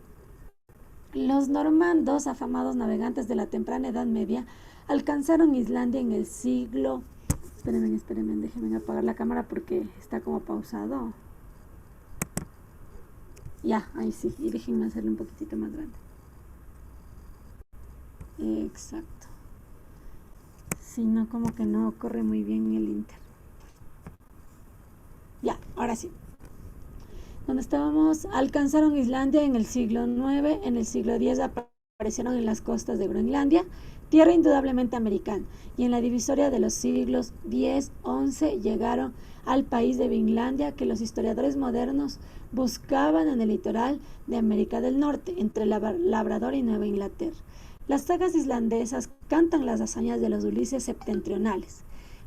los normandos, afamados navegantes de la temprana Edad Media, alcanzaron Islandia en el siglo... Espérenme, déjenme apagar la cámara porque está como pausado. Ya, ahí sí, y déjenme hacerlo un poquitito más grande. Exacto. Si no, como que no corre muy bien el Inter. Ya, ahora sí. Donde estábamos, alcanzaron Islandia en el siglo IX, en el siglo X aparecieron en las costas de Groenlandia, tierra indudablemente americana, y en la divisoria de los siglos X, XI llegaron al país de Vinlandia que los historiadores modernos buscaban en el litoral de América del Norte, entre Labrador y Nueva Inglaterra. Las sagas islandesas cantan las hazañas de los Ulises septentrionales,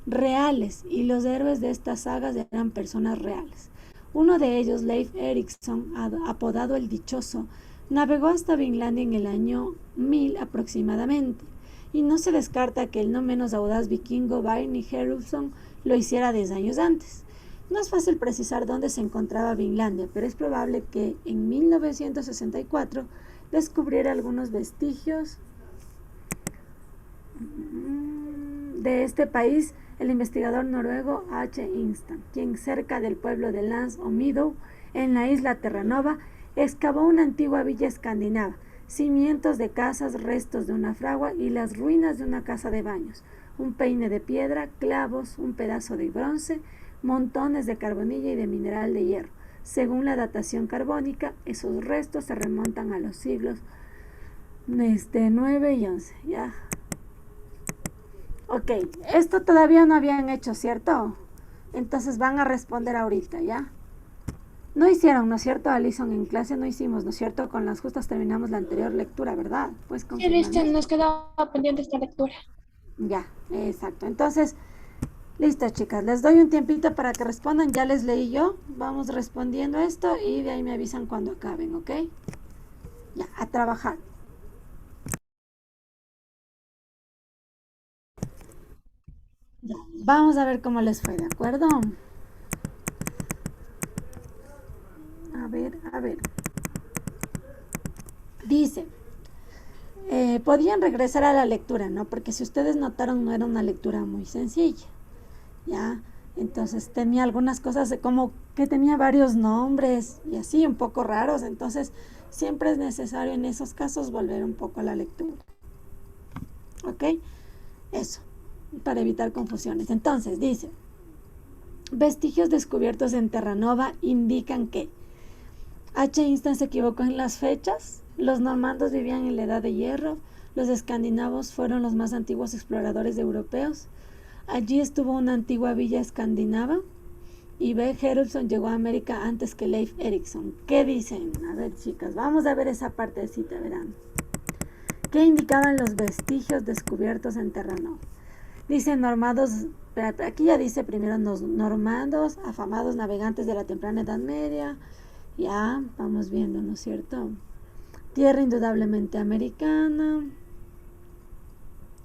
reales, y los héroes de estas sagas eran personas reales. Uno de ellos, Leif Erikson, apodado el Dichoso, navegó hasta Vinlandia en el año 1000 aproximadamente, y no se descarta que el no menos audaz vikingo Barney Herjulfsson lo hiciera 10 años antes. No es fácil precisar dónde se encontraba Vinlandia, pero es probable que en 1964 descubriera algunos vestigios de este país el investigador noruego H. Instam, quien cerca del pueblo de Lance o Meadow, en la isla Terranova, excavó una antigua villa escandinava, cimientos de casas, restos de una fragua y las ruinas de una casa de baños, un peine de piedra, clavos, un pedazo de bronce, montones de carbonilla y de mineral de hierro. Según la datación carbónica, esos restos se remontan a los siglos 9 y 11. Ya. Ok, esto todavía no habían hecho, ¿cierto? Entonces van a responder ahorita, ¿ya? No hicieron, ¿no es cierto, Alison? En clase no hicimos, ¿no es cierto? Con las justas terminamos la anterior lectura, ¿verdad? Pues Sí, confirmarme. nos quedaba pendiente esta lectura. Ya, exacto. Entonces, listo, chicas. Les doy un tiempito para que respondan. Ya les leí yo. Vamos respondiendo esto y de ahí me avisan cuando acaben, ¿ok? Ya, a trabajar. Ya, vamos a ver cómo les fue, ¿de acuerdo? A ver, a ver. Dice, podían regresar a la lectura, ¿no? Porque si ustedes notaron, no era una lectura muy sencilla, ¿ya? Entonces tenía algunas cosas como que tenía varios nombres y así un poco raros, entonces siempre es necesario en esos casos volver un poco a la lectura. ¿Ok? Eso, para evitar confusiones. Entonces dice, vestigios descubiertos en Terranova indican que H. Instant se equivocó en las fechas, los normandos vivían en la Edad de Hierro, los escandinavos fueron los más antiguos exploradores europeos, allí estuvo una antigua villa escandinava, y B. Herulfsson llegó a América antes que Leif Erikson. ¿Qué dicen? A ver, chicas, vamos a ver esa partecita, verán. ¿Qué indicaban los vestigios descubiertos en Terranova? Dice normandos, aquí ya dice primero normandos, afamados navegantes de la temprana Edad Media. Ya, vamos viendo, ¿no es cierto? Tierra indudablemente americana.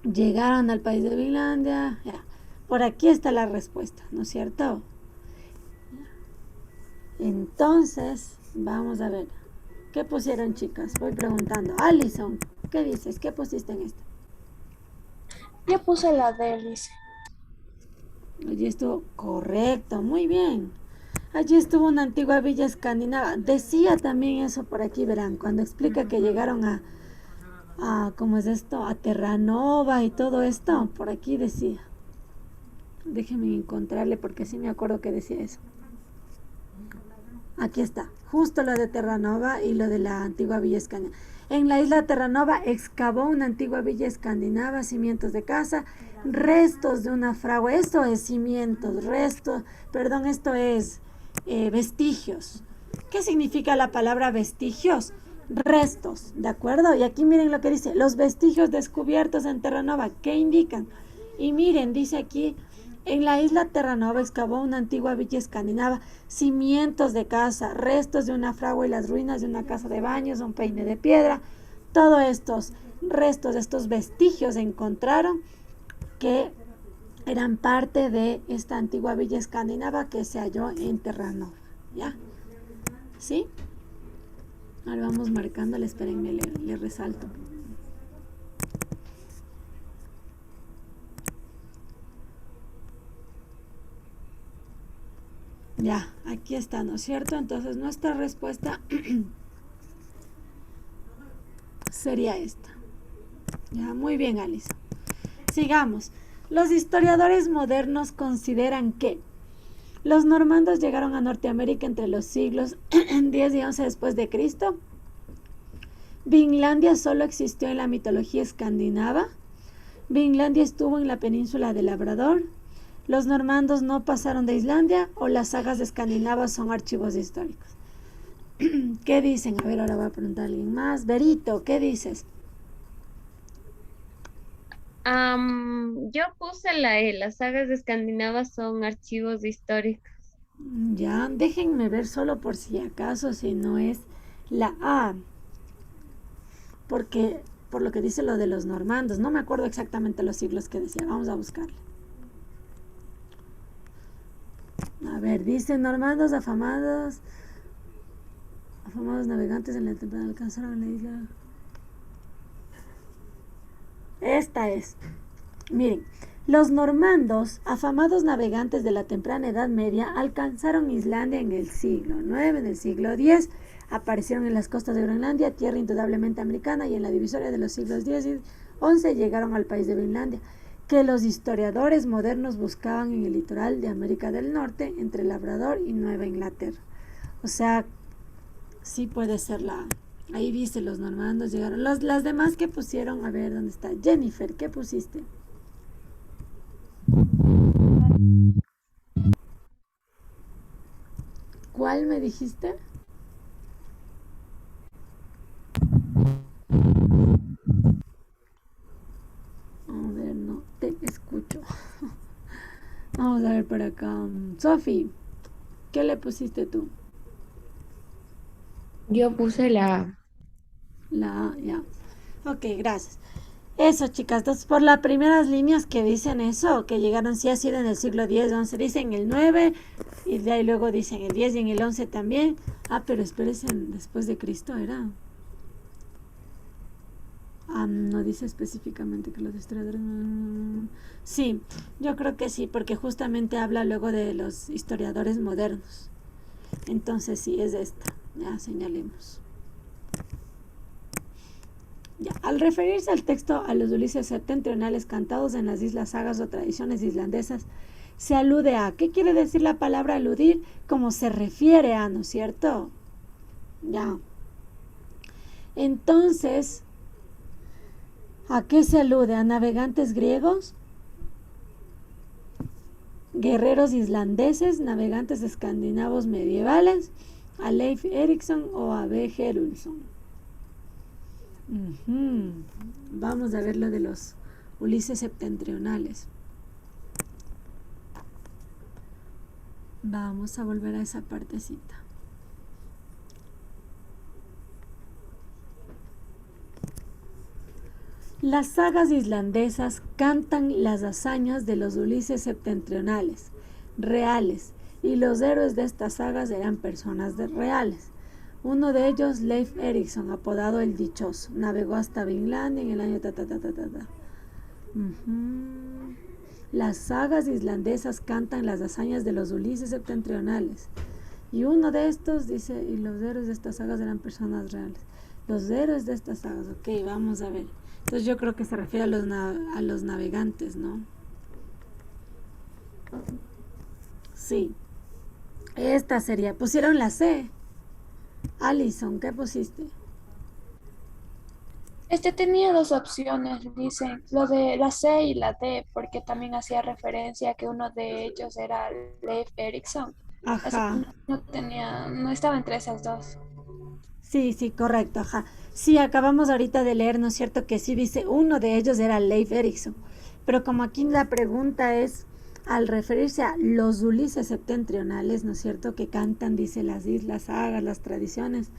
Llegaron al país de Finlandia. Ya. Por aquí está la respuesta, ¿no es cierto? Entonces, vamos a ver. ¿Qué pusieron, chicas? Voy preguntando. Alison, ¿qué dices? ¿Qué pusiste en esto? Yo puse la D, dice. Allí estuvo correcto, muy bien. Allí estuvo una antigua villa escandinava. Decía también eso por aquí, verán, cuando explica que llegaron ¿cómo es esto? A Terranova y todo esto. Por aquí decía. Déjenme encontrarle porque sí me acuerdo que decía eso. Aquí está, justo lo de Terranova y lo de la antigua villa escandinava. En la isla Terranova excavó una antigua villa escandinava, cimientos de casa, restos de una fragua. Esto es cimientos, restos, perdón, esto es vestigios. ¿Qué significa la palabra vestigios? Restos, ¿de acuerdo? Y aquí miren lo que dice, los vestigios descubiertos en Terranova, ¿qué indican? Y miren, dice aquí, en la isla Terranova excavó una antigua villa escandinava, cimientos de casa, restos de una fragua y las ruinas de una casa de baños, un peine de piedra. Todos estos restos, estos vestigios se encontraron que eran parte de esta antigua villa escandinava que se halló en Terranova. ¿Ya? ¿Sí? Ahora vamos marcándole, espérenme, le resalto. Ya, aquí está, ¿no es cierto? Entonces nuestra respuesta sería esta. Ya, muy bien, Alison. Sigamos. Los historiadores modernos consideran que los normandos llegaron a Norteamérica entre los siglos 10 y 11 después de Cristo. Vinlandia solo existió en la mitología escandinava. Vinlandia estuvo en la península de Labrador. Los normandos no pasaron de Islandia, o las sagas escandinavas son archivos históricos. ¿Qué dicen? A ver, ahora voy a preguntar a alguien más. Berito, ¿qué dices? Yo puse la E, las sagas escandinavas son archivos históricos. Ya, déjenme ver solo por si acaso, si no es la A. Porque, por lo que dice lo de los normandos, no me acuerdo exactamente los siglos que decía. Vamos a buscarle. A ver, dice normandos afamados navegantes en la temprana alcanzaron la isla. Esta es. Miren, los normandos, afamados navegantes de la temprana Edad Media, alcanzaron Islandia en el siglo IX, en el siglo X, aparecieron en las costas de Groenlandia, tierra indudablemente americana, y en la divisoria de los siglos X y XI llegaron al país de Finlandia, que los historiadores modernos buscaban en el litoral de América del Norte, entre Labrador y Nueva Inglaterra. O sea, sí puede ser la... Ahí dice, los normandos llegaron. Las demás que pusieron, a ver, ¿dónde está? Jennifer, ¿qué pusiste? ¿Cuál me dijiste? A ver, no te escucho. Vamos a ver por acá. Sofi, ¿qué le pusiste tú? Yo puse la A. La A, ya. Ok, gracias. Eso, chicas. Entonces, por las primeras líneas que dicen eso, que llegaron, sí ha sido en el siglo X, 11, dicen el 9, y de ahí luego dicen el 10 y en el 11 también. Ah, pero espérense, después de Cristo era. No dice específicamente que los historiadores... Sí, yo creo que sí, porque justamente habla luego de los historiadores modernos. Entonces sí, es esta. Ya señalemos. Ya, al referirse al texto a los Ulises septentrionales cantados en las islas, sagas o tradiciones islandesas, se alude a... ¿Qué quiere decir la palabra aludir? Como se refiere a, ¿no es cierto? Ya. Entonces... ¿a qué se alude? ¿A navegantes griegos? ¿Guerreros islandeses? ¿Navegantes escandinavos medievales? ¿A Leif Erikson o a B. Herulson? Vamos a ver lo de los Ulises septentrionales. Vamos a volver a esa partecita. Las sagas islandesas cantan las hazañas de los Ulises septentrionales, reales, y los héroes de estas sagas eran personas reales. Uno de ellos, Leif Erikson, apodado el Dichoso, navegó hasta Vinlandia en el año Las sagas islandesas cantan las hazañas de los Ulises septentrionales. Y uno de estos dice, y los héroes de estas sagas eran personas reales. Los héroes de estas sagas, ok, vamos a ver. Entonces yo creo que se refiere a los navegantes, ¿no? Sí. Esta sería. Pusieron la C. Alison, ¿qué pusiste? Tenía dos opciones, dicen, lo de la C y la D, porque también hacía referencia a que uno de ellos era Leif Erikson. Ajá. No estaba entre esas dos. Sí, sí, correcto, ajá. Sí, acabamos ahorita de leer, ¿no es cierto? Que sí dice, uno de ellos era Leif Erikson. Pero como aquí la pregunta es, al referirse a los Ulises septentrionales, ¿no es cierto? Que cantan, dice, las islas, sagas, las tradiciones.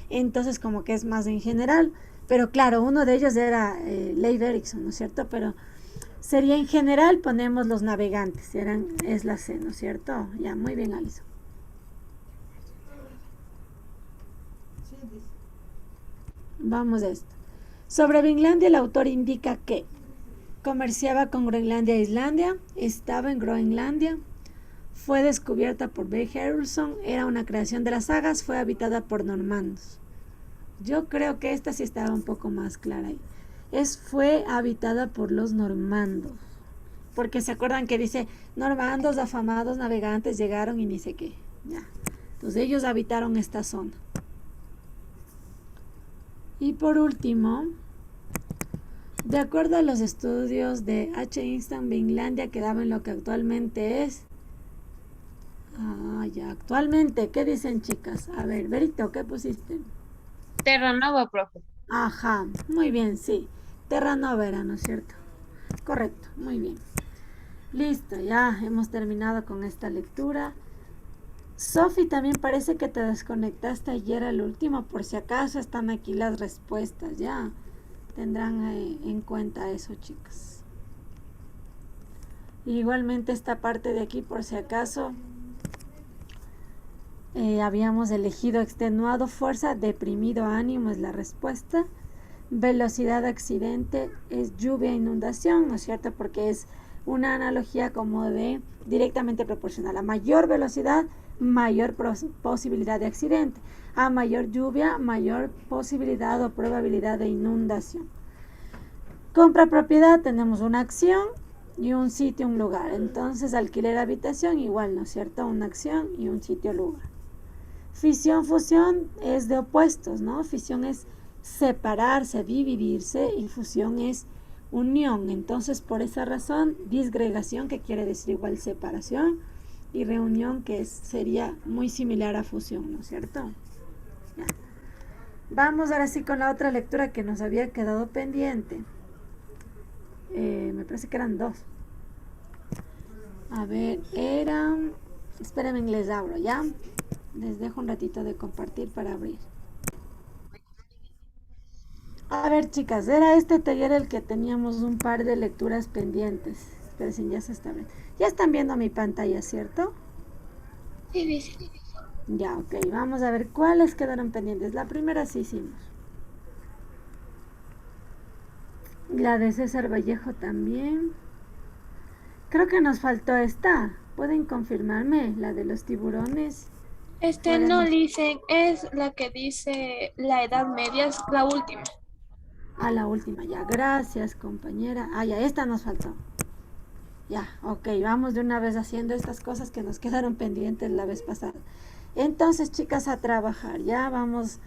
Entonces como que es más en general. Pero claro, uno de ellos era Leif Erikson, ¿no es cierto? Pero sería en general, ponemos los navegantes. Es la C, ¿no es cierto? Ya, muy bien, Alison. Vamos a esto. Sobre Vinlandia, el autor indica que comerciaba con Groenlandia e Islandia, estaba en Groenlandia, fue descubierta por B. Herulson, era una creación de las sagas, fue habitada por normandos. Yo creo que esta sí estaba un poco más clara ahí. Fue habitada por los normandos. Porque se acuerdan que dice, normandos afamados navegantes llegaron y ni sé qué. Ya. Entonces ellos habitaron esta zona. Y por último, de acuerdo a los estudios de H. Instant, Vinlandia quedaba en lo que actualmente es. Actualmente, ¿qué dicen, chicas? A ver, Berito, ¿qué pusiste? Terranova, profe. Ajá, muy bien, sí. Terranova era, ¿no es cierto? Correcto, muy bien. Listo, ya hemos terminado con esta lectura. Sofi, también parece que te desconectaste ayer al último, por si acaso están aquí las respuestas, ya tendrán en cuenta eso, chicas. Igualmente esta parte de aquí, por si acaso, habíamos elegido extenuado, fuerza, deprimido, ánimo es la respuesta. Velocidad, accidente, es lluvia, inundación, ¿no es cierto? Porque es una analogía como de directamente proporcional. A mayor velocidad, mayor posibilidad de accidente. A mayor lluvia, mayor posibilidad o probabilidad de inundación. Compra propiedad, tenemos una acción y un sitio, un lugar. Entonces, alquiler habitación, igual, ¿no es cierto? Una acción y un sitio, lugar. Fisión, fusión es de opuestos, ¿no? Fisión es separarse, dividirse, y fusión es unión. Entonces, por esa razón, disgregación, que quiere decir igual separación, y reunión, que sería muy similar a fusión, ¿no es cierto? Ya. Vamos ahora sí con la otra lectura que nos había quedado pendiente. Me parece que eran dos. A ver, eran... Espérenme, les abro, ¿ya? Les dejo un ratito de compartir para abrir. A ver, chicas, era este taller el que teníamos un par de lecturas pendientes. Esperen, ya se está viendo. Ya están viendo mi pantalla, ¿cierto? Sí, dice. Ya, ok. Vamos a ver cuáles quedaron pendientes. La primera sí hicimos. La de César Vallejo también. Creo que nos faltó esta. ¿Pueden confirmarme? La de los tiburones. No dicen, es la que dice la Edad Media, es la última. Ah, la última, ya. Gracias, compañera. Ah, ya, esta nos faltó. Ya, ok. Vamos de una vez haciendo estas cosas que nos quedaron pendientes la vez pasada. Entonces, chicas, a trabajar. Ya vamos.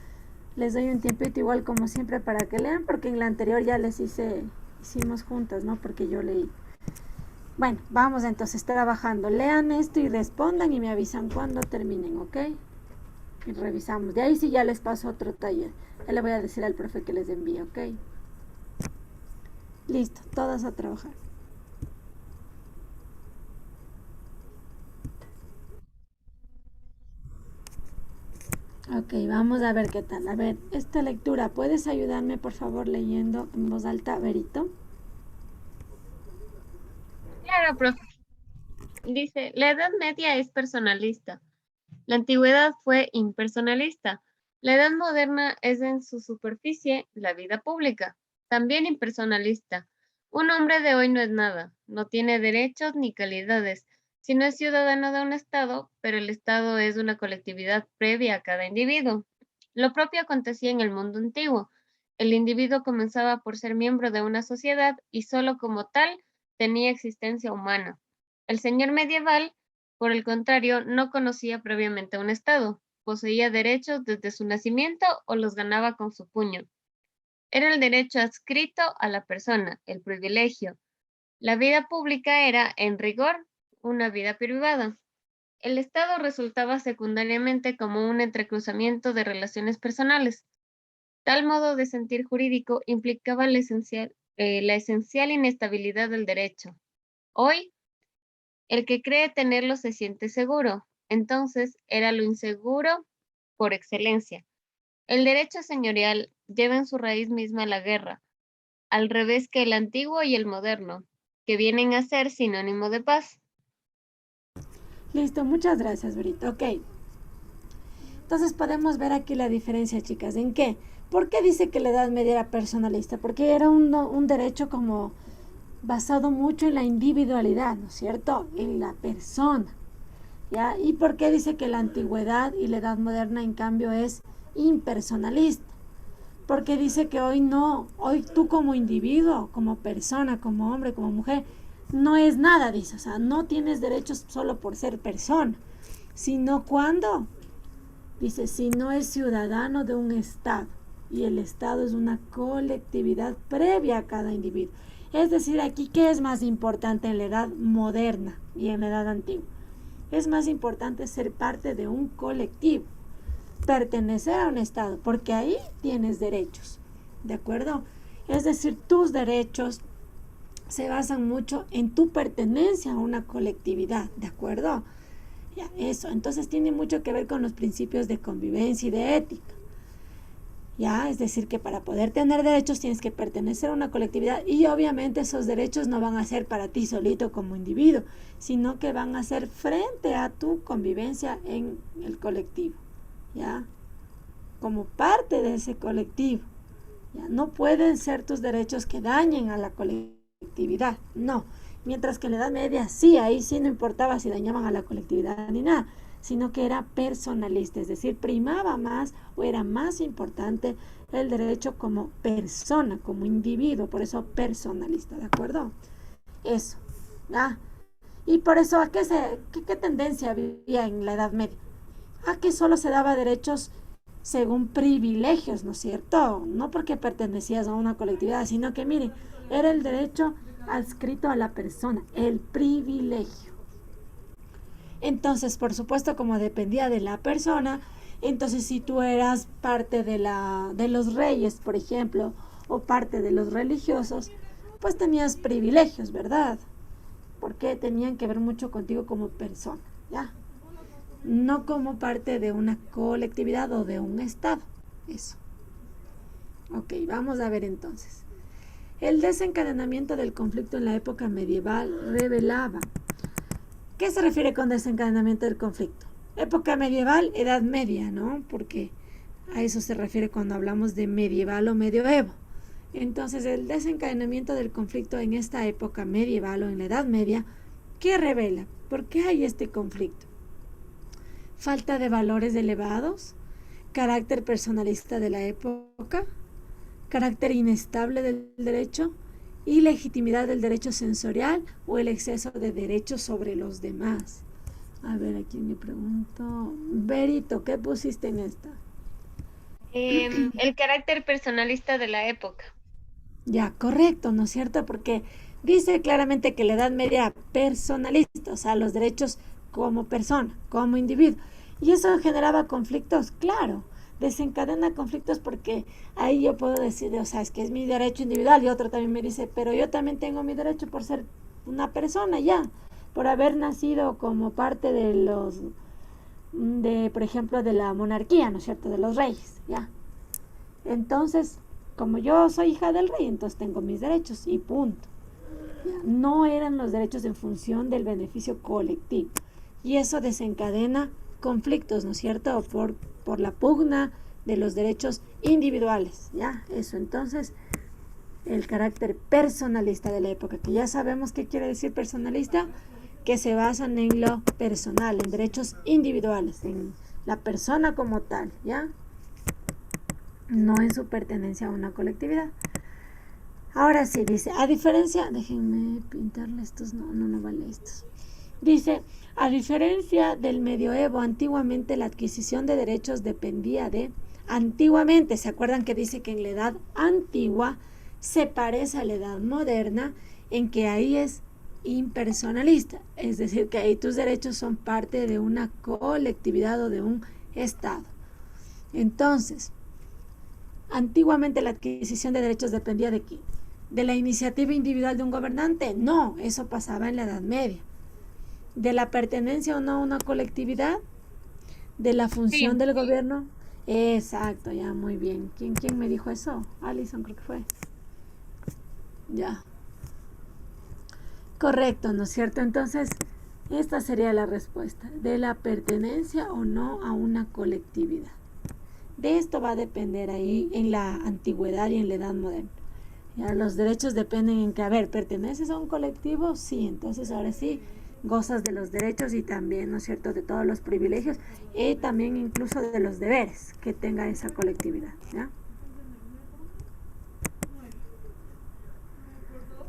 Les doy un tiempito igual como siempre para que lean, porque en la anterior ya les hicimos juntas, ¿no? Porque yo leí. Bueno, vamos entonces trabajando. Lean esto y respondan y me avisan cuando terminen, ¿ok? Y revisamos. De ahí sí ya les paso otro taller. Ya le voy a decir al profe que les envíe, ¿ok? Listo, todas a trabajar. Ok, vamos a ver qué tal. A ver, esta lectura, ¿puedes ayudarme por favor leyendo en voz alta, Verito? Claro, profe. Dice, la Edad Media es personalista. La antigüedad fue impersonalista. La edad moderna es en su superficie la vida pública, también impersonalista. Un hombre de hoy no es nada, no tiene derechos ni calidades, sino es ciudadano de un Estado, pero el Estado es una colectividad previa a cada individuo. Lo propio acontecía en el mundo antiguo. El individuo comenzaba por ser miembro de una sociedad y solo como tal tenía existencia humana. El señor medieval, por el contrario, no conocía previamente un Estado, poseía derechos desde su nacimiento o los ganaba con su puño. Era el derecho adscrito a la persona, el privilegio. La vida pública era, en rigor, una vida privada. El Estado resultaba secundariamente como un entrecruzamiento de relaciones personales. Tal modo de sentir jurídico implicaba la esencial inestabilidad del derecho. Hoy, el que cree tenerlo se siente seguro. Entonces era lo inseguro por excelencia. El derecho señorial lleva en su raíz misma la guerra, al revés que el antiguo y el moderno, que vienen a ser sinónimo de paz. Listo, muchas gracias, Verito. Ok. Entonces podemos ver aquí la diferencia, chicas. ¿En qué? ¿Por qué dice que la Edad Media era personalista? Porque era un derecho como basado mucho en la individualidad, ¿no es cierto? En la persona, ¿ya? ¿Y por qué dice que la antigüedad y la Edad Moderna, en cambio, es impersonalista? Porque dice que hoy no, hoy tú como individuo, como persona, como hombre, como mujer, no es nada, dice. O sea, no tienes derechos solo por ser persona, sino cuando, dice, si no es ciudadano de un Estado. Y el Estado es una colectividad previa a cada individuo. Es decir, aquí, ¿qué es más importante en la edad moderna y en la edad antigua? Es más importante ser parte de un colectivo, pertenecer a un Estado, porque ahí tienes derechos, ¿de acuerdo? Es decir, tus derechos se basan mucho en tu pertenencia a una colectividad, ¿de acuerdo? Ya, eso, entonces tiene mucho que ver con los principios de convivencia y de ética. Ya, es decir, que para poder tener derechos tienes que pertenecer a una colectividad y obviamente esos derechos no van a ser para ti solito como individuo, sino que van a ser frente a tu convivencia en el colectivo, ya, como parte de ese colectivo. Ya, no pueden ser tus derechos que dañen a la colectividad, no. Mientras que en la Edad Media sí, ahí sí no importaba si dañaban a la colectividad ni nada, sino que era personalista, es decir, primaba más o era más importante el derecho como persona, como individuo, por eso personalista, ¿de acuerdo? Eso, ¿ya? Y por eso, ¿a qué tendencia había en la Edad Media? A que solo se daba derechos según privilegios, ¿no es cierto? No porque pertenecías a una colectividad, sino que, miren, era el derecho adscrito a la persona, el privilegio. Entonces, por supuesto, como dependía de la persona, entonces si tú eras parte de los reyes, por ejemplo, o parte de los religiosos, pues tenías privilegios, ¿verdad? Porque tenían que ver mucho contigo como persona, ¿ya? No como parte de una colectividad o de un estado. Eso. Ok, vamos a ver entonces. El desencadenamiento del conflicto en la época medieval revelaba. ¿Qué se refiere con desencadenamiento del conflicto? Época medieval, Edad Media, ¿no? Porque a eso se refiere cuando hablamos de medieval o medioevo. Entonces, el desencadenamiento del conflicto en esta época medieval o en la Edad Media, ¿qué revela? ¿Por qué hay este conflicto? Falta de valores elevados, carácter personalista de la época, carácter inestable del derecho, ilegitimidad del derecho sensorial o el exceso de derechos sobre los demás. A ver, aquí me pregunto. Berito, ¿qué pusiste en esta? El carácter personalista de la época. Ya, correcto, ¿no es cierto? Porque dice claramente que la Edad Media era personalista, o sea, los derechos como persona, como individuo. Y eso generaba conflictos, claro, desencadena conflictos porque ahí yo puedo decir, o sea, es que es mi derecho individual y otro también me dice, pero yo también tengo mi derecho por ser una persona ya, por haber nacido como parte por ejemplo, de la monarquía, ¿no es cierto?, de los reyes, ya. Entonces, como yo soy hija del rey, entonces tengo mis derechos y punto. Ya. No eran los derechos en función del beneficio colectivo. Y eso desencadena conflictos, ¿no es cierto?, por la pugna de los derechos individuales, ¿ya? Eso, entonces, el carácter personalista de la época, que ya sabemos qué quiere decir personalista, que se basan en lo personal, en derechos individuales, en la persona como tal, ¿ya? No en su pertenencia a una colectividad. Ahora sí, dice, a diferencia, déjenme pintarle estos, no vale estos. Dice, a diferencia del medioevo, antiguamente la adquisición de derechos dependía antiguamente, ¿se acuerdan que dice que en la edad antigua se parece a la edad moderna, en que ahí es impersonalista? Es decir, que ahí tus derechos son parte de una colectividad o de un estado. Entonces, antiguamente la adquisición de derechos dependía ¿de qué? ¿De la iniciativa individual de un gobernante? No, eso pasaba en la Edad Media. ¿De la pertenencia o no a una colectividad? ¿De la función del gobierno? Exacto, ya, muy bien. ¿Quién me dijo eso? Alison, creo que fue. Ya. Correcto, ¿no es cierto? Entonces, esta sería la respuesta. ¿De la pertenencia o no a una colectividad? De esto va a depender ahí en la antigüedad y en la edad moderna. Ya, los derechos dependen en que, a ver, ¿perteneces a un colectivo? Sí, entonces ahora sí, gozas de los derechos y también, ¿no es cierto?, de todos los privilegios y también incluso de los deberes que tenga esa colectividad, ¿ya?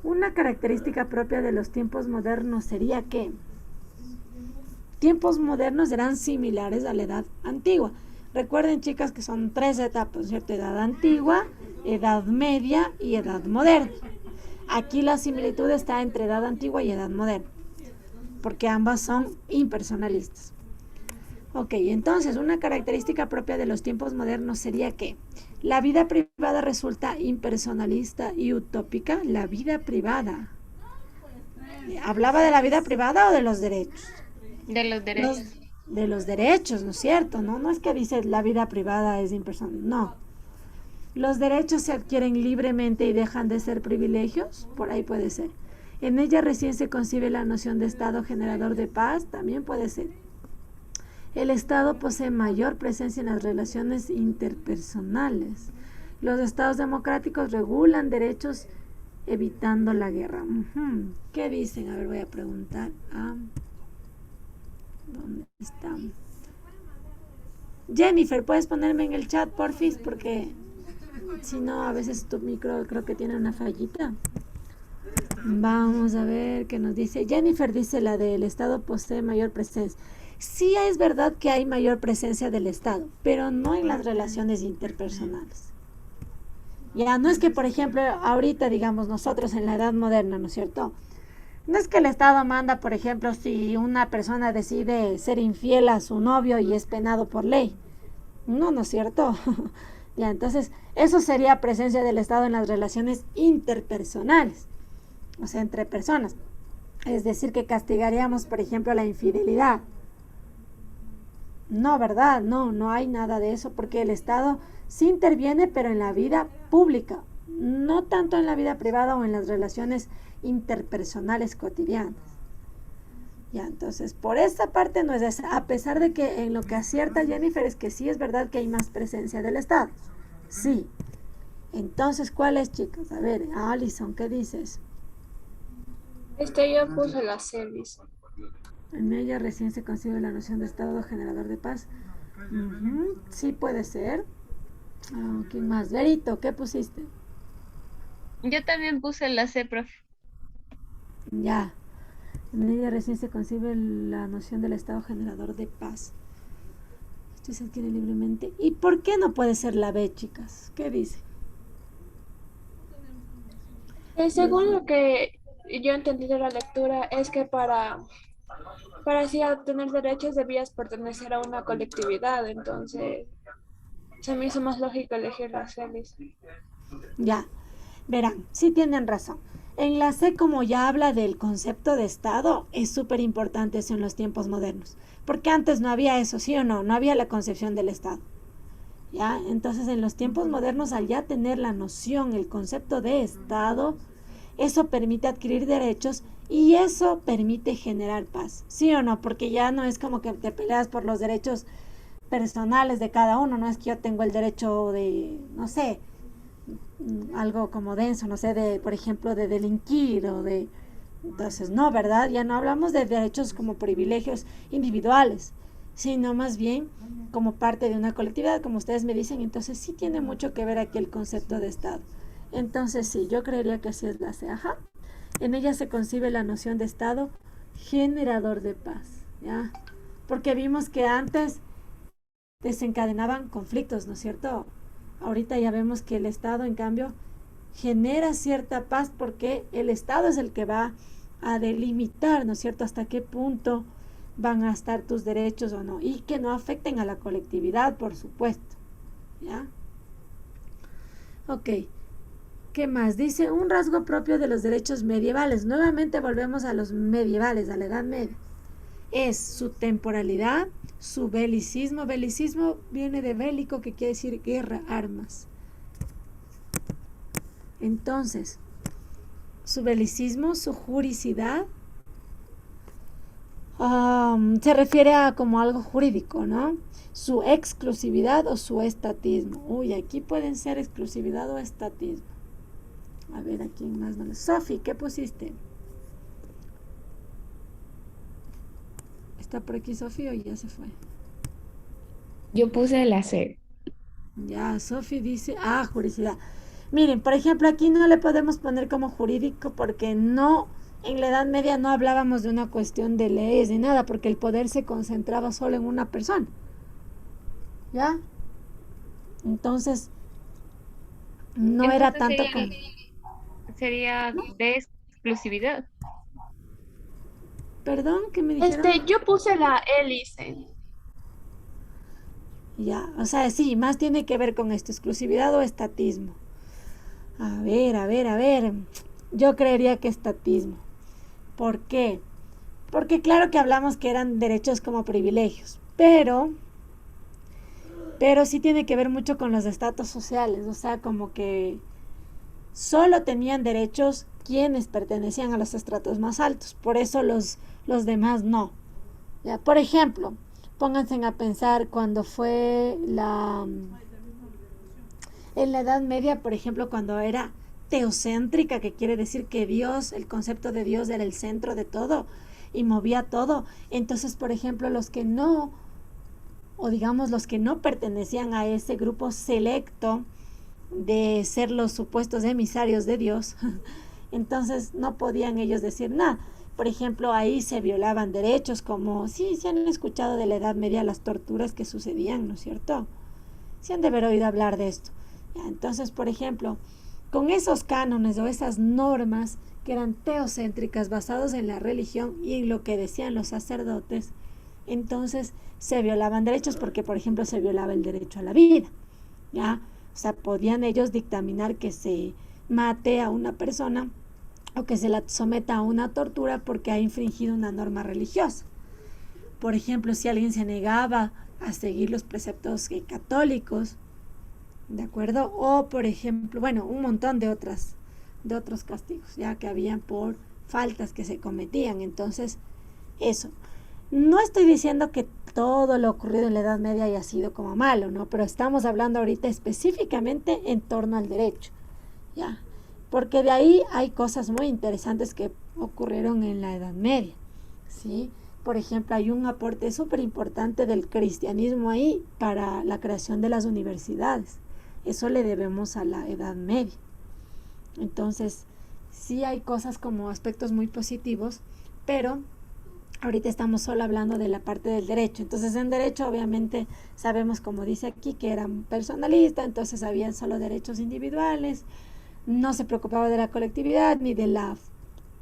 Una característica propia de los tiempos modernos sería que tiempos modernos eran similares a la edad antigua. Recuerden, chicas, que son 3 etapas, ¿cierto? Edad antigua, edad media y edad moderna. Aquí la similitud está entre edad antigua y edad moderna, porque ambas son impersonalistas. Ok, entonces una característica propia de los tiempos modernos sería que la vida privada resulta impersonalista y utópica. La vida privada. ¿Hablaba de la vida privada o de los derechos? De los derechos. De los derechos, ¿no es cierto? No es que dice la vida privada es impersonal, no. Los derechos se adquieren libremente y dejan de ser privilegios, por ahí puede ser. En ella recién se concibe la noción de Estado generador de paz, también puede ser. El Estado posee mayor presencia en las relaciones interpersonales. Los estados democráticos regulan derechos evitando la guerra. ¿Qué dicen? A ver, voy a preguntar a... ¿Dónde está? Jennifer, ¿puedes ponerme en el chat, porfis? Porque si no, a veces tu micro creo que tiene una fallita. Vamos a ver qué nos dice. Jennifer dice la del Estado posee mayor presencia. Sí, es verdad que hay mayor presencia del Estado, pero no en las relaciones interpersonales. Ya no es que, por ejemplo, ahorita, digamos, nosotros en la edad moderna, ¿no es cierto?, No es que el Estado manda, por ejemplo, si una persona decide ser infiel a su novio y es penado por ley. No, no es cierto. Ya, entonces, eso sería presencia del Estado en las relaciones interpersonales, o sea, entre personas. Es decir, que castigaríamos, por ejemplo, la infidelidad. No, ¿verdad? No, no hay nada de eso, porque el Estado sí interviene, pero en la vida pública, no tanto en la vida privada o en las relaciones interpersonales cotidianas. Ya, entonces, por esta parte no es esa, a pesar de que en lo que acierta Jennifer es que sí es verdad que hay más presencia del Estado. Sí. Entonces, ¿cuál es, chicos? A ver, Alison, ¿qué dices? Yo puse la C, dice. En ella recién se concibe la noción de Estado generador de paz. Sí puede ser. ¿Quién más? Verito, ¿qué pusiste? Yo también puse la C, profe. Ya. En ella recién se concibe la noción del Estado generador de paz. Esto se adquiere libremente. ¿Y por qué no puede ser la B, chicas? ¿Qué dice? Según lo que yo entendí de la lectura, es que para así obtener derechos debías pertenecer a una colectividad, entonces se me hizo más lógico elegir la C, dice. Ya. Verán, sí tienen razón. En la C, como ya habla del concepto de Estado, es súper importante eso en los tiempos modernos. Porque antes no había eso, ¿sí o no? No había la concepción del Estado. ¿Ya? Entonces, en los tiempos modernos, al ya tener la noción, el concepto de Estado, eso permite adquirir derechos y eso permite generar paz. ¿Sí o no? Porque ya no es como que te peleas por los derechos personales de cada uno. No es que yo tengo el derecho de, no sé, algo como denso, no sé, de, por ejemplo, de delinquir o de... Entonces, no, ¿verdad? Ya no hablamos de derechos como privilegios individuales, sino más bien como parte de una colectividad, como ustedes me dicen. Entonces, sí tiene mucho que ver aquí el concepto de Estado. Entonces, sí, yo creería que así es la C. Ajá. En ella se concibe la noción de Estado generador de paz, ¿ya? Porque vimos que antes desencadenaban conflictos, ¿no es cierto? Ahorita ya vemos que el Estado, en cambio, genera cierta paz porque el Estado es el que va a delimitar, ¿no es cierto?, hasta qué punto van a estar tus derechos o no, y que no afecten a la colectividad, por supuesto. ¿Ya? Ok. ¿Qué más? Dice, un rasgo propio de los derechos medievales. Nuevamente volvemos a los medievales, a la Edad Media. Es su temporalidad, su belicismo. Belicismo viene de bélico, que quiere decir guerra, armas. Entonces, su belicismo, su juricidad, se refiere a como algo jurídico, ¿no? Su exclusividad o su estatismo. Uy, aquí pueden ser exclusividad o estatismo. A ver, ¿a quién más no le... Sofi, ¿qué pusiste? ¿Está por aquí Sofi o ya se fue? Yo puse la C. Ya, Sofi dice, juricidad. Miren, por ejemplo, aquí no le podemos poner como jurídico porque no, en la Edad Media no hablábamos de una cuestión de leyes ni nada, porque el poder se concentraba solo en una persona. ¿Ya? Entonces, no era Entonces tanto como... sería de exclusividad. Perdón, que me dijeron... Yo puse la hélice. Ya, o sea, sí, más tiene que ver con esto, exclusividad o estatismo. A ver. Yo creería que estatismo. ¿Por qué? Porque claro que hablamos que eran derechos como privilegios, pero sí tiene que ver mucho con los estatus sociales, o sea, como que solo tenían derechos quienes pertenecían a los estratos más altos, por eso los demás no. Ya, por ejemplo, pónganse a pensar cuando fue en la Edad Media, por ejemplo, cuando era teocéntrica, que quiere decir que Dios, el concepto de Dios era el centro de todo y movía todo. Entonces, por ejemplo, los que no pertenecían a ese grupo selecto de ser los supuestos emisarios de Dios, entonces no podían ellos decir nada. Por ejemplo, ahí se violaban derechos como, sí, se han escuchado de la Edad Media las torturas que sucedían, ¿no es cierto? Sí han de haber oído hablar de esto. Ya, entonces, por ejemplo, con esos cánones o esas normas que eran teocéntricas, basados en la religión y en lo que decían los sacerdotes, entonces se violaban derechos porque, por ejemplo, se violaba el derecho a la vida, ¿ya? O sea, podían ellos dictaminar que se mate a una persona o que se la someta a una tortura porque ha infringido una norma religiosa. Por ejemplo, si alguien se negaba a seguir los preceptos católicos, ¿de acuerdo? O, por ejemplo, bueno, un montón de otros castigos, ya que habían por faltas que se cometían. Entonces, eso. No estoy diciendo que todo lo ocurrido en la Edad Media haya sido como malo, ¿no? Pero estamos hablando ahorita específicamente en torno al derecho, ¿ya? Porque de ahí hay cosas muy interesantes que ocurrieron en la Edad Media, ¿sí? Por ejemplo, hay un aporte súper importante del cristianismo ahí para la creación de las universidades. Eso le debemos a la Edad Media. Entonces, sí hay cosas como aspectos muy positivos, pero ahorita estamos solo hablando de la parte del derecho. Entonces, en derecho, obviamente, sabemos, como dice aquí, que era personalista, entonces había solo derechos individuales, no se preocupaba de la colectividad ni del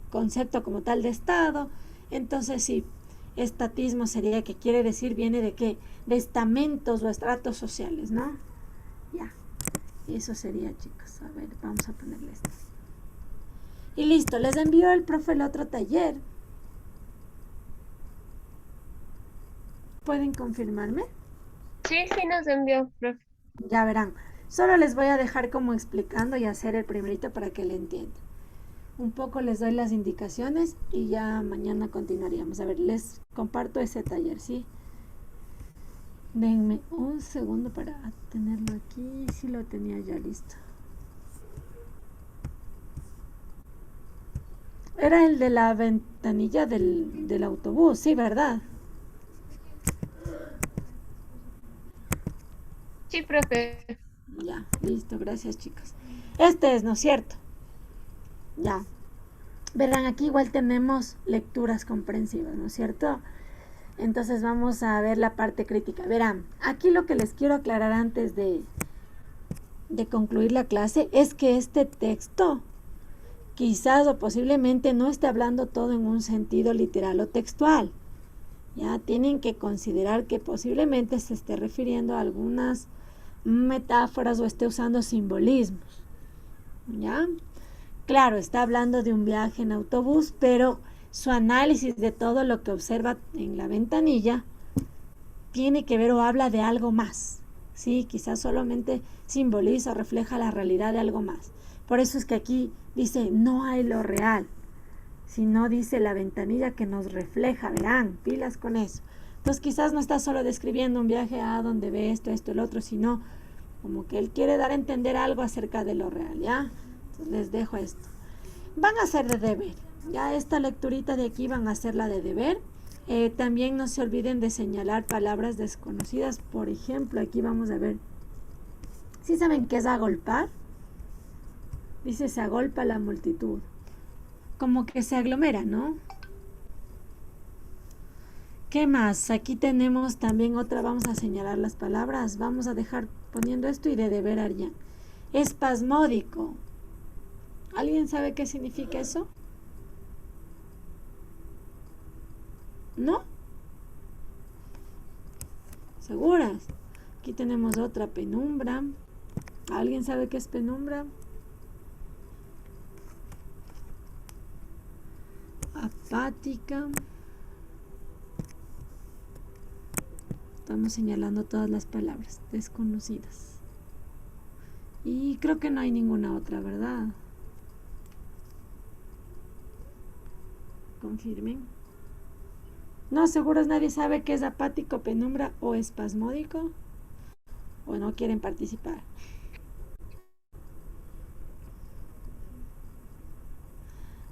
concepto como tal de Estado. Entonces, sí, estatismo sería, que quiere decir, viene de qué, de estamentos o estratos sociales, ¿no? Ya, eso sería, chicos. A ver, vamos a ponerle esto. Y listo, les envió el profe el otro taller. ¿Pueden confirmarme? Sí, sí nos envió, profe. Ya verán, solo les voy a dejar como explicando y hacer el primerito para que le entiendan. Un poco les doy las indicaciones y ya mañana continuaríamos. A ver, les comparto ese taller, ¿sí? Denme un segundo para tenerlo aquí. Sí, lo tenía ya listo. Era el de la ventanilla del autobús, sí, ¿verdad? Sí, profe. Ya, listo, gracias, chicos. Este es, ¿no es cierto? Ya. Verán, aquí igual tenemos lecturas comprensivas, ¿no es cierto? Entonces vamos a ver la parte crítica. Verán, aquí lo que les quiero aclarar antes de concluir la clase es que este texto quizás o posiblemente no esté hablando todo en un sentido literal o textual. Ya tienen que considerar que posiblemente se esté refiriendo a algunas metáforas o esté usando simbolismos. ¿Ya? Claro, está hablando de un viaje en autobús, pero su análisis de todo lo que observa en la ventanilla tiene que ver o habla de algo más. Sí, quizás solamente simboliza o refleja la realidad de algo más. Por eso es que aquí dice, no hay lo real, sino dice la ventanilla que nos refleja. Verán, pilas con eso. Entonces quizás no está solo describiendo un viaje a donde ve esto, el otro, sino como que él quiere dar a entender algo acerca de lo real, ¿ya? Entonces les dejo esto. Van a hacer de deber, ya esta lecturita de aquí van a hacer la de deber. También no se olviden de señalar palabras desconocidas. Por ejemplo, aquí vamos a ver. ¿Sí saben qué es agolpar? Dice, se agolpa la multitud. Como que se aglomera, ¿no? ¿Qué más? Aquí tenemos también otra, vamos a señalar las palabras. Vamos a dejar poniendo esto y de deber harían. Espasmódico. ¿Alguien sabe qué significa eso? ¿No? ¿Seguras? Aquí tenemos otra, penumbra. ¿Alguien sabe qué es penumbra? Apática. Estamos señalando todas las palabras desconocidas. Y creo que no hay ninguna otra, ¿verdad? Confirmen. No, seguros nadie sabe qué es apático, penumbra o espasmódico. ¿O no quieren participar?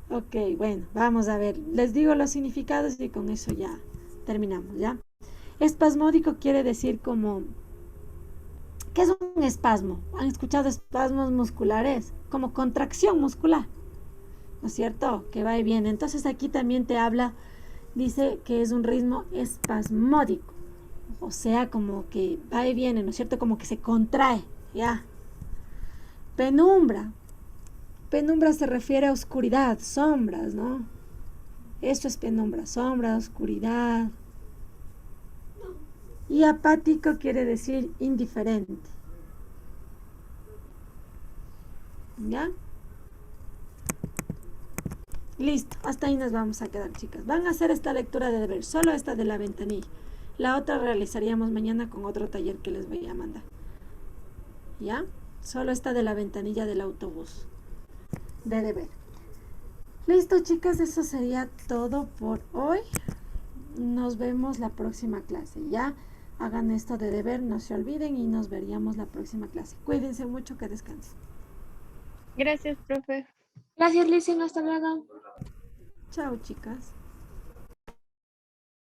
Ok, bueno, vamos a ver. Les digo los significados y con eso ya terminamos, ¿ya? Espasmódico quiere decir como... ¿Qué es un espasmo? ¿Han escuchado espasmos musculares? Como contracción muscular, ¿no es cierto? Que va y viene. Entonces aquí también te habla, dice que es un ritmo espasmódico. O sea, como que va y viene, ¿no es cierto? Como que se contrae, ¿ya? Penumbra. Penumbra se refiere a oscuridad, sombras, ¿no? Eso es penumbra, sombra, oscuridad. Y apático quiere decir indiferente. ¿Ya? Listo, hasta ahí nos vamos a quedar, chicas. Van a hacer esta lectura de deber, solo esta de la ventanilla. La otra realizaríamos mañana con otro taller que les voy a mandar. ¿Ya? Solo esta de la ventanilla del autobús de deber. Listo, chicas, eso sería todo por hoy. Nos vemos la próxima clase. Ya hagan esto de deber, no se olviden y nos veríamos la próxima clase. Cuídense mucho, que descansen. Gracias, profe. Gracias, Lizzie. Hasta luego. Chao, chicas.